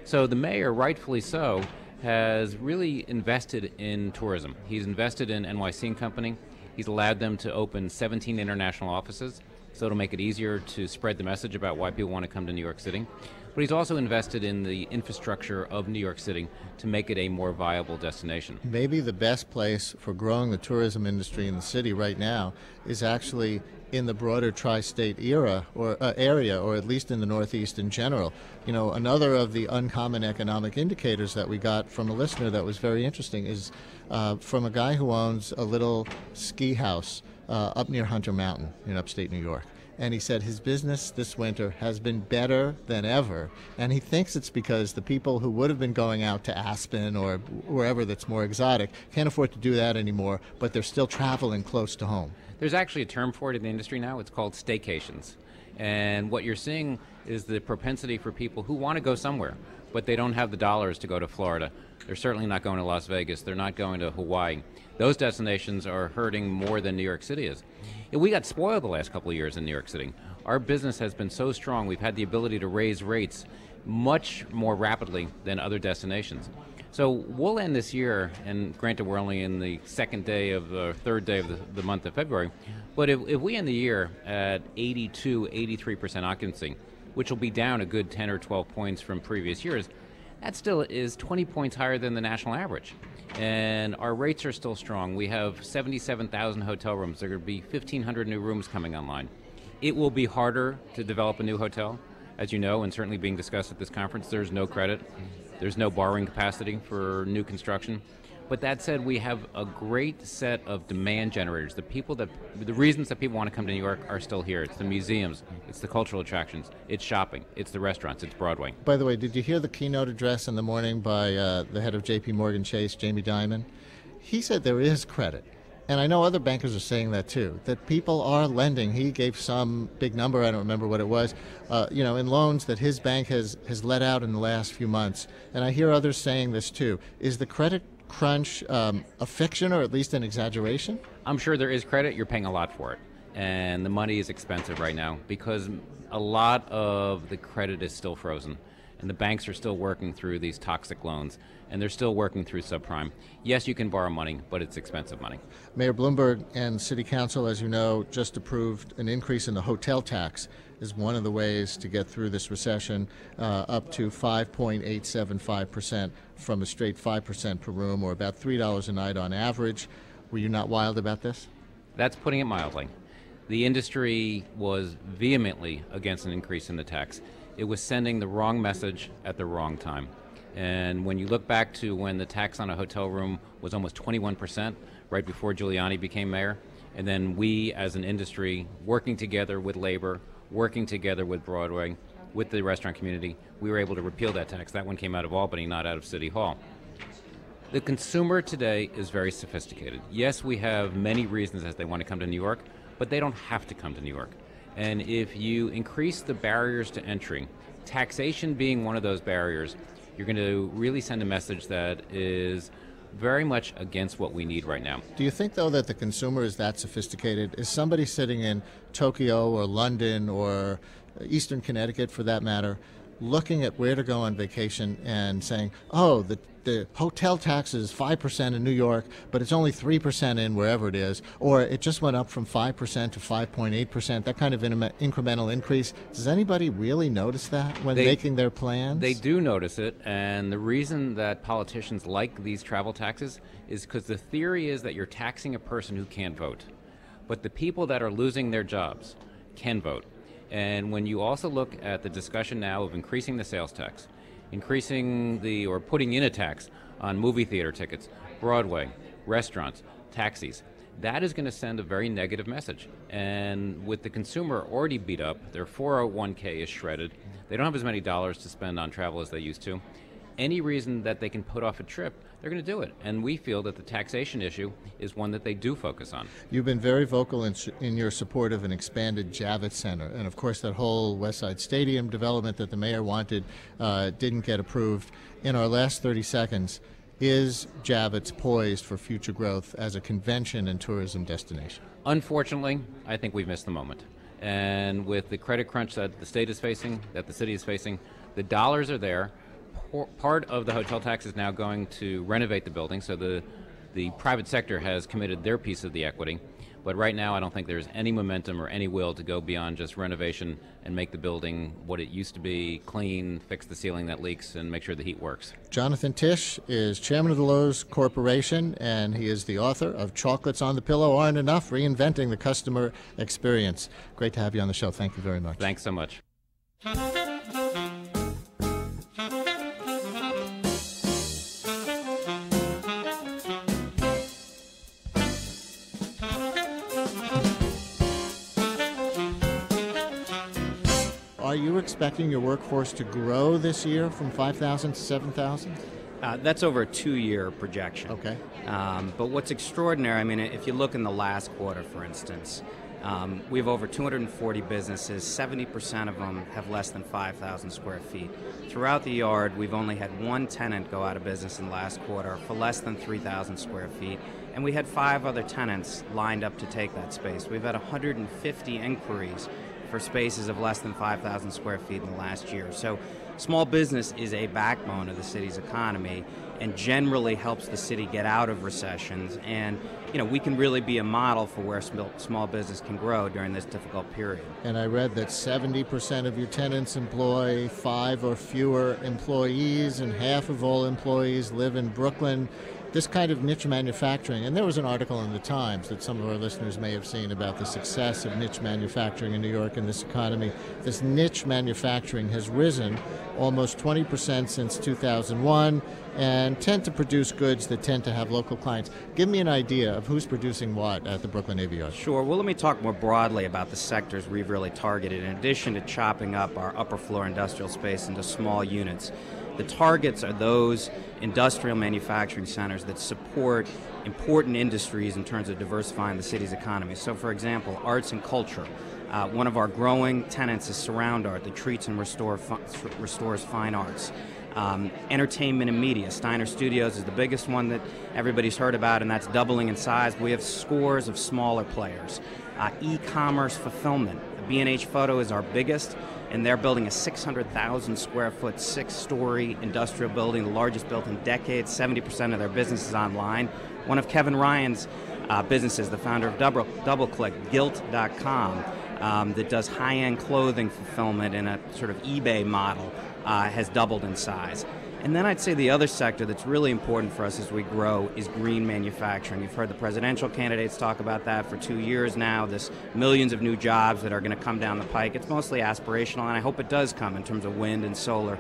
[SPEAKER 9] So the mayor, rightfully so, has really invested in tourism. He's invested in NYC and Company. He's allowed them to open 17 international offices, so it'll make it easier to spread the message about why people want to come to New York City. But he's also invested in the infrastructure of New York City to make it a more viable destination.
[SPEAKER 1] Maybe the best place for growing the tourism industry in the city right now is actually in the broader tri-state area, or at least in the Northeast in general. You know, another of the uncommon economic indicators that we got from a listener that was very interesting is from a guy who owns a little ski house up near Hunter Mountain in upstate New York. And he said his business this winter has been better than ever. And he thinks it's because the people who would have been going out to Aspen or wherever that's more exotic can't afford to do that anymore, but they're still traveling close to home.
[SPEAKER 9] There's actually a term for it in the industry now. It's called staycations. And what you're seeing is the propensity for people who want to go somewhere, but they don't have the dollars to go to Florida. They're certainly not going to Las Vegas. They're not going to Hawaii. Those destinations are hurting more than New York City is. We got spoiled the last couple of years in New York City. Our business has been so strong. We've had the ability to raise rates much more rapidly than other destinations. So we'll end this year, and granted we're only in the third day of the month of February, but if we end the year at 82, 83% occupancy, which will be down a good 10 or 12 points from previous years, that still is 20 points higher than the national average. And our rates are still strong. We have 77,000 hotel rooms. There are going to be 1,500 new rooms coming online. It will be harder to develop a new hotel. As you know, and certainly being discussed at this conference, there's no credit. There's no borrowing capacity for new construction. But that said, we have a great set of demand generators. The reasons that people want to come to New York are still here. It's the museums, it's the cultural attractions, it's shopping, it's the restaurants, it's Broadway.
[SPEAKER 1] By the way, did you hear the keynote address in the morning by the head of J.P. Morgan Chase, Jamie Dimon? He said there is credit. And I know other bankers are saying that too, that people are lending. He gave some big number, I don't remember what it was, in loans that his bank has let out in the last few months. And I hear others saying this too. Is the credit crunch a fiction or at least an exaggeration?
[SPEAKER 9] I'm sure there is credit. You're paying a lot for it. And the money is expensive right now because a lot of the credit is still frozen. And the banks are still working through these toxic loans. And they're still working through subprime. Yes, you can borrow money, but it's expensive money. Mayor Bloomberg and City Council, as you know, just approved an increase in the hotel tax as one of the ways to get through this recession, up to 5.875% from a straight 5% per room, or about $3 a night on average. Were you not wild about this? That's putting it mildly. The industry was vehemently against an increase in the tax. It was sending the wrong message at the wrong time. And when you look back to when the tax on a hotel room was almost 21%, right before Giuliani became mayor, and then we as an industry, working together with labor, working together with Broadway, with the restaurant community, we were able to repeal that tax. That one came out of Albany, not out of City Hall. The consumer today is very sophisticated. Yes, we have many reasons as they want to come to New York, but they don't have to come to New York. And if you increase the barriers to entry, taxation being one of those barriers, you're going to really send a message that is very much against what we need right now. Do you think, though, that the consumer is that sophisticated? Is somebody sitting in Tokyo or London or Eastern Connecticut, for that matter, looking at where to go on vacation and saying, oh, the hotel tax is 5% in New York, but it's only 3% in wherever it is, or it just went up from 5% to 5.8%, that kind of incremental increase. Does anybody really notice that when making their plans? They do notice it, and the reason that politicians like these travel taxes is because the theory is that you're taxing a person who can't vote. But the people that are losing their jobs can vote. And when you also look at the discussion now of increasing the sales tax, putting in a tax on movie theater tickets, Broadway, restaurants, taxis, that is going to send a very negative message. And with the consumer already beat up, their 401k is shredded, they don't have as many dollars to spend on travel as they used to. Any reason that they can put off a trip, they're going to do it. And we feel that the taxation issue is one that they do focus on. You've been very vocal in your support of an expanded Javits Center. And of course, that whole West Side Stadium development that the mayor wanted didn't get approved. In our last 30 seconds, is Javits poised for future growth as a convention and tourism destination? Unfortunately, I think we've missed the moment. And with the credit crunch that the state is facing, that the city is facing, the dollars are there. Part of the hotel tax is now going to renovate the building, so the private sector has committed their piece of the equity. But right now, I don't think there's any momentum or any will to go beyond just renovation and make the building what it used to be, clean, fix the ceiling that leaks, and make sure the heat works. Jonathan Tisch is chairman of the Lowe's Corporation, and he is the author of Chocolates on the Pillow Aren't Enough, Reinventing the Customer Experience. Great to have you on the show. Thank you very much. Thanks so much. Are you expecting your workforce to grow this year from 5,000 to 7,000?
[SPEAKER 10] That's over a 2-year projection.
[SPEAKER 1] Okay.
[SPEAKER 10] But what's extraordinary, I mean, if you look in the last quarter, for instance, we have over 240 businesses. 70% of them have less than 5,000 square feet. Throughout the yard, we've only had one tenant go out of business in the last quarter for less than 3,000 square feet. And we had 5 other tenants lined up to take that space. We've had 150 inquiries for spaces of less than 5,000 square feet in the last year. So small business is a backbone of the city's economy and generally helps the city get out of recessions. And we can really be a model for where small business can grow during this difficult period.
[SPEAKER 1] And I read that 70% of your tenants employ 5 or fewer employees, and half of all employees live in Brooklyn. this kind of niche manufacturing, and there was an article in the Times that some of our listeners may have seen about the success of niche manufacturing in New York in this economy. This niche manufacturing has risen almost 20% since 2001 and tend to produce goods that tend to have local clients. Give me an idea of who's producing what at the Brooklyn Navy Yard.
[SPEAKER 10] Sure. Well, let me talk more broadly about the sectors we've really targeted. In addition to chopping up our upper floor industrial space into small units, the targets are those industrial manufacturing centers that support important industries in terms of diversifying the city's economy. So, for example, arts and culture. One of our growing tenants is Surround Art, that treats and restores fine arts. Entertainment and media. Steiner Studios is the biggest one that everybody's heard about, and that's doubling in size. We have scores of smaller players. E-commerce fulfillment. B&H Photo is our biggest, and they're building a 600,000 square foot, 6-story industrial building, the largest built in decades. 70% of their business is online. One of Kevin Ryan's businesses, the founder of DoubleClick, Gilt.com, that does high-end clothing fulfillment in a sort of eBay model, has doubled in size. And then I'd say the other sector that's really important for us as we grow is green manufacturing. You've heard the presidential candidates talk about that for 2 years now. There's millions of new jobs that are going to come down the pike. It's mostly aspirational, and I hope it does come in terms of wind and solar.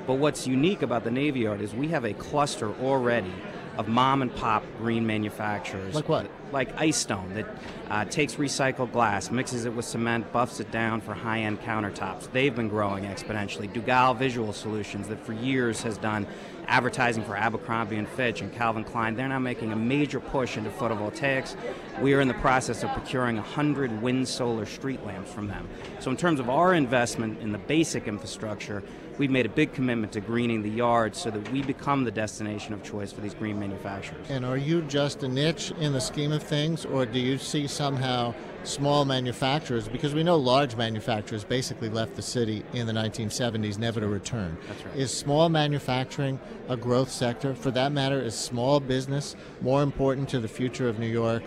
[SPEAKER 10] But what's unique about the Navy Yard is we have a cluster already of mom-and-pop green manufacturers.
[SPEAKER 1] Like what?
[SPEAKER 10] Like Ice Stone, that takes recycled glass, mixes it with cement, buffs it down for high-end countertops. They've been growing exponentially. Dugal Visual Solutions, that for years has done advertising for Abercrombie & Fitch and Calvin Klein. They're now making a major push into photovoltaics. We are in the process of procuring 100 wind solar street lamps from them. So in terms of our investment in the basic infrastructure, we've made a big commitment to greening the yard so that we become the destination of choice for these green manufacturers.
[SPEAKER 1] And are you just a niche in the scheme of things, or do you see somehow small manufacturers, because we know large manufacturers basically left the city in the 1970s, never to return.
[SPEAKER 10] That's right.
[SPEAKER 1] Is small manufacturing a growth sector? For that matter, is small business more important to the future of New York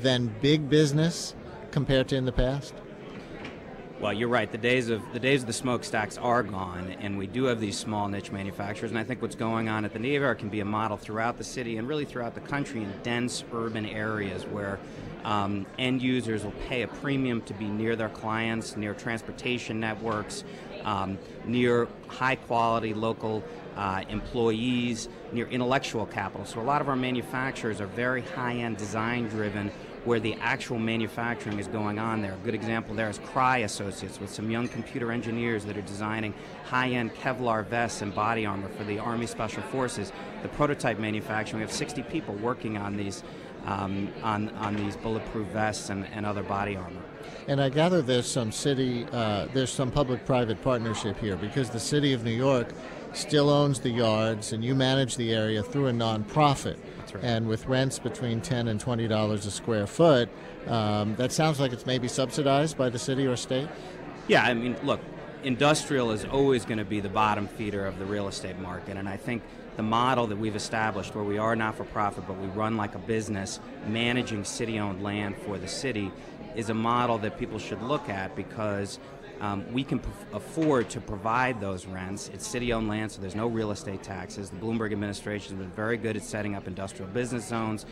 [SPEAKER 1] than big business compared to in the past?
[SPEAKER 10] Well, you're right. The days of the smokestacks are gone, and we do have these small niche manufacturers. And I think what's going on at the Navy Yard can be a model throughout the city and really throughout the country in dense urban areas where end users will pay a premium to be near their clients, near transportation networks, near high-quality local employees, near intellectual capital. So a lot of our manufacturers are very high-end, design-driven, where the actual manufacturing is going on there. A good example there is Crain Associates, with some young computer engineers that are designing high-end Kevlar vests and body armor for the Army Special Forces. The prototype manufacturing, we have 60 people working on these these bulletproof vests and other body armor.
[SPEAKER 1] And I gather there's some public-private partnership here, because the city of New York still owns the yards, and you manage the area through a nonprofit.
[SPEAKER 10] That's right.
[SPEAKER 1] And with rents between $10 and $20 a square foot, that sounds like it's maybe subsidized by the city or state?
[SPEAKER 10] Yeah, I mean, look, industrial is always going to be the bottom feeder of the real estate market, and I think the model that we've established, where we are not-for-profit but we run like a business managing city-owned land for the city, is a model that people should look at, because we can afford to provide those rents. It's city-owned land, so there's no real estate taxes. The Bloomberg administration has been very good at setting up industrial business zones.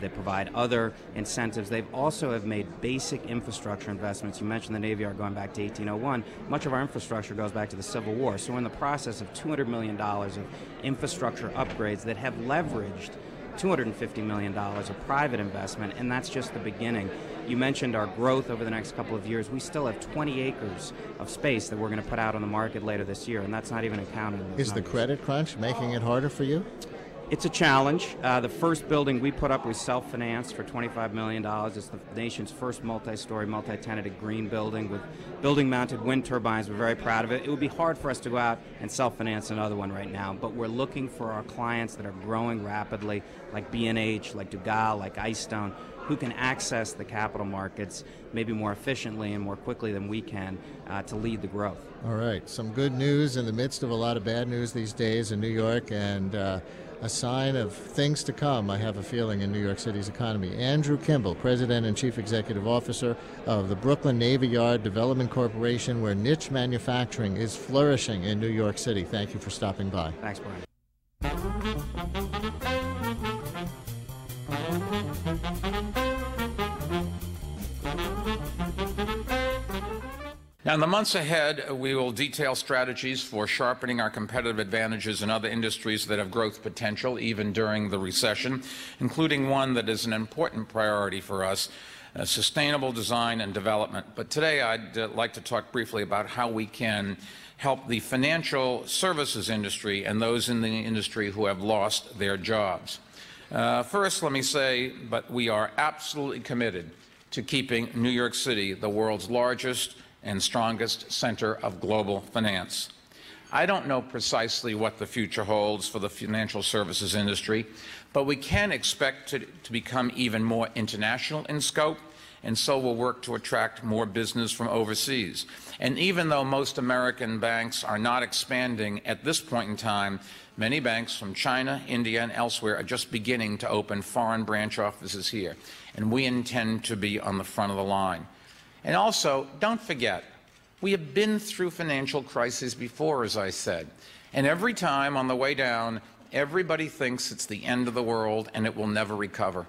[SPEAKER 10] They provide other incentives. They've also have made basic infrastructure investments. You mentioned the Navy Yard going back to 1801. Much of our infrastructure goes back to the Civil War. So we're in the process of $200 million of infrastructure upgrades that have leveraged $250 million of private investment, and that's just the beginning. You mentioned our growth over the next couple of years. We still have 20 acres of space that we're going to put out on the market later this year, and that's not even accounted in those
[SPEAKER 1] Is
[SPEAKER 10] numbers.
[SPEAKER 1] the credit crunch making it harder for you?
[SPEAKER 10] It's a challenge. The first building we put up was self-financed for $25 million. It's the nation's first multi-story, multi-tenanted green building with building-mounted wind turbines. We're very proud of it. It would be hard for us to go out and self-finance another one right now, but we're looking for our clients that are growing rapidly, like B&H, like Dugal, like Ice Stone, who can access the capital markets maybe more efficiently and more quickly than we can to lead the growth.
[SPEAKER 1] All right, some good news in the midst of a lot of bad news these days in New York, and a sign of things to come, I have a feeling, in New York City's economy. Andrew Kimball, President and Chief Executive Officer of the Brooklyn Navy Yard Development Corporation, where niche manufacturing is flourishing in New York City. Thank you for stopping by.
[SPEAKER 10] Thanks, Brian.
[SPEAKER 11] Now, in the months ahead, we will detail strategies for sharpening our competitive advantages in other industries that have growth potential, even during the recession, including one that is an important priority for us, sustainable design and development. But today, I'd like to talk briefly about how we can help the financial services industry and those in the industry who have lost their jobs. First, let me say, but we are absolutely committed to keeping New York City the world's largest and strongest center of global finance. I don't know precisely what the future holds for the financial services industry, but we can expect it to become even more international in scope, and so we'll work to attract more business from overseas. And even though most American banks are not expanding at this point in time, many banks from China, India, and elsewhere are just beginning to open foreign branch offices here, and we intend to be on the front of the line. And also, don't forget, we have been through financial crises before, as I said, and every time on the way down, everybody thinks it's the end of the world and it will never recover.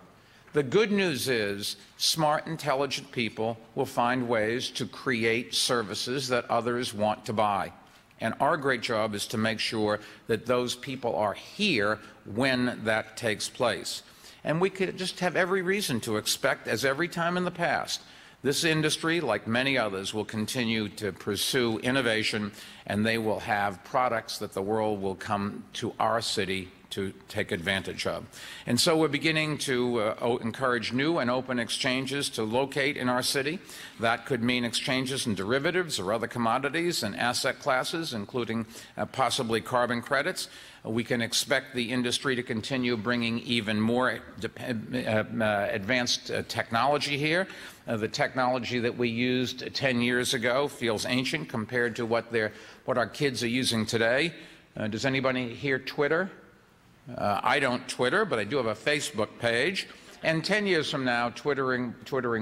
[SPEAKER 11] The good news is smart, intelligent people will find ways to create services that others want to buy. And our great job is to make sure that those people are here when that takes place. And we could just have every reason to expect, as every time in the past, this industry, like many others, will continue to pursue innovation, and they will have products that the world will come to our city to take advantage of. And so we're beginning to encourage new and open exchanges to locate in our city. That could mean exchanges in derivatives or other commodities and asset classes, including possibly carbon credits. We can expect the industry to continue bringing even more advanced technology here. The technology that we used 10 years ago feels ancient compared to what our kids are using today. Does anybody here Twitter? I don't Twitter, but I do have a Facebook page. And 10 years from now, Twittering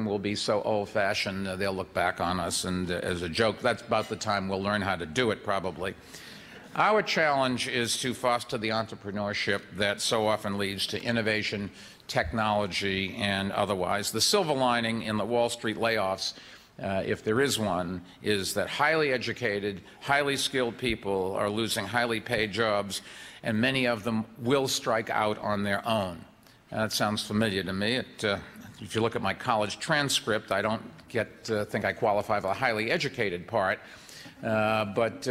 [SPEAKER 11] will be so old-fashioned, they'll look back on us and as a joke. That's about the time we'll learn how to do it, probably. Our challenge is to foster the entrepreneurship that so often leads to innovation, technology, and otherwise. The silver lining in the Wall Street layoffs, if there is one, is that highly educated, highly skilled people are losing highly paid jobs, and many of them will strike out on their own. That sounds familiar to me. If you look at my college transcript, I don't think I qualify for the highly educated part. But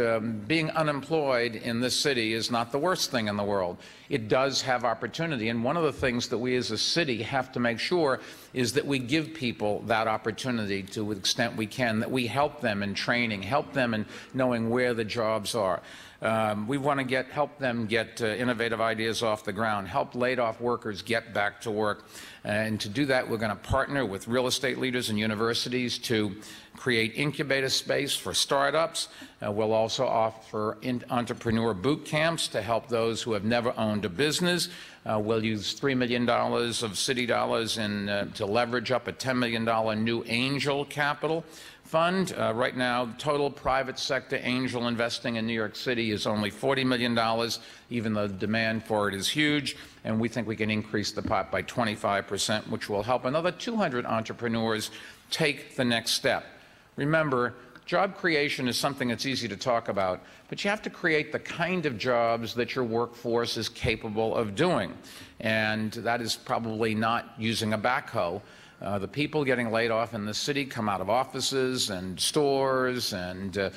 [SPEAKER 11] being unemployed in this city is not the worst thing in the world. It does have opportunity, and one of the things that we as a city have to make sure is that we give people that opportunity to the extent we can, that we help them in training, help them in knowing where the jobs are. We want to help them get innovative ideas off the ground, help laid-off workers get back to work. And to do that, we're going to partner with real estate leaders and universities to create incubator space for startups. We'll also offer entrepreneur boot camps to help those who have never owned a business. We'll use $3 million of city dollars to leverage up a $10 million new angel capital fund. Right now, total private sector angel investing in New York City is only $40 million, even though the demand for it is huge. And we think we can increase the pot by 25%, which will help another 200 entrepreneurs take the next step. Remember, job creation is something that's easy to talk about, but you have to create the kind of jobs that your workforce is capable of doing. And that is probably not using a backhoe. The people getting laid off in the city come out of offices and stores and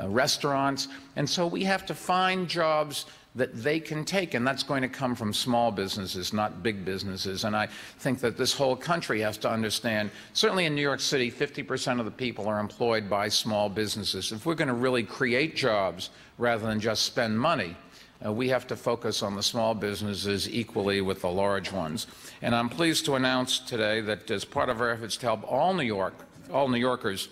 [SPEAKER 11] restaurants. And so we have to find jobs that they can take, and that's going to come from small businesses, not big businesses. And I think that this whole country has to understand, certainly in New York City, 50% of the people are employed by small businesses. If we're going to really create jobs rather than just spend money, we have to focus on the small businesses equally with the large ones. And I'm pleased to announce today that as part of our efforts to help all New Yorkers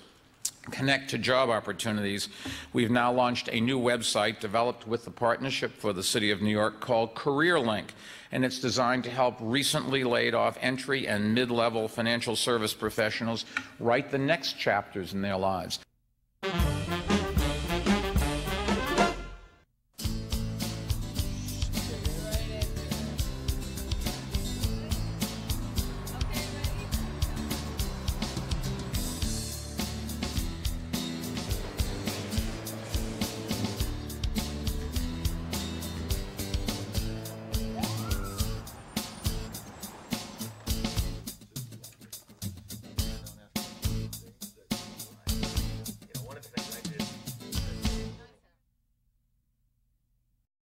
[SPEAKER 11] connect to job opportunities, we've now launched a new website developed with the Partnership for the City of New York called CareerLink, and it's designed to help recently laid off entry and mid-level financial service professionals write the next chapters in their lives.